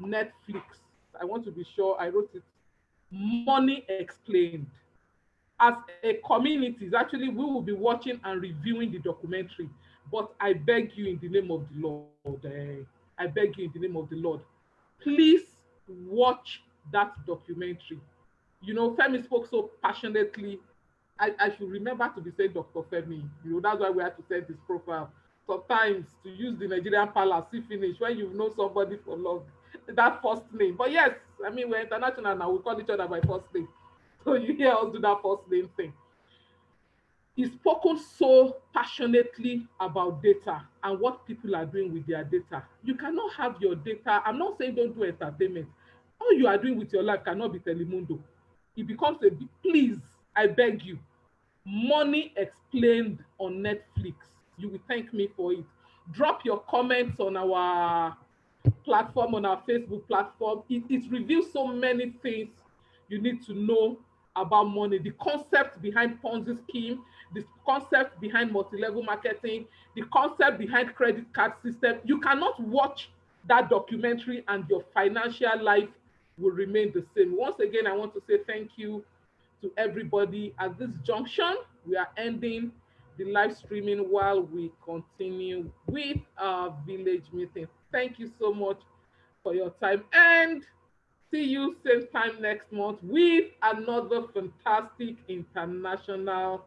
Speaker 3: Netflix. I want to be sure I wrote it. Money Explained. As a community, actually, we will be watching and reviewing the documentary. But I beg you in the name of the Lord, I beg you in the name of the Lord, please watch that documentary. You know, Femi spoke so passionately. I should remember to be saying Dr. Femi. You know, that's why we have to set this profile. Sometimes to use the Nigerian palace, see finish when you know somebody for long, that first name. But yes, I mean, we're international now. We call each other by first name. So you hear us do that first name thing. He's spoken so passionately about data and what people are doing with their data. You cannot have your data. I'm not saying don't do entertainment. All you are doing with your life cannot be Telemundo. It becomes a big, please, I beg you, Money Explained on Netflix. You will thank me for it. Drop your comments on our platform, on our Facebook platform. It reveals so many things you need to know about money, the concept behind Ponzi scheme, the concept behind multi-level marketing, the concept behind credit card system. You cannot watch that documentary and your financial life will remain the same. Once again, I want to say thank you to everybody. At this junction, we are ending the live streaming while we continue with our village meeting. Thank you so much for your time, and see you same time next month with another fantastic international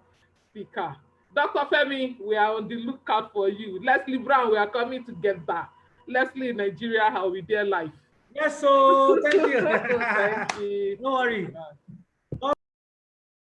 Speaker 3: speaker. Dr. Femi, we are on the lookout for you. Leslie Brown, we are coming together. Leslie in Nigeria, how we dare life.
Speaker 10: Yes, so thank you.
Speaker 3: Thank you.
Speaker 10: No worry.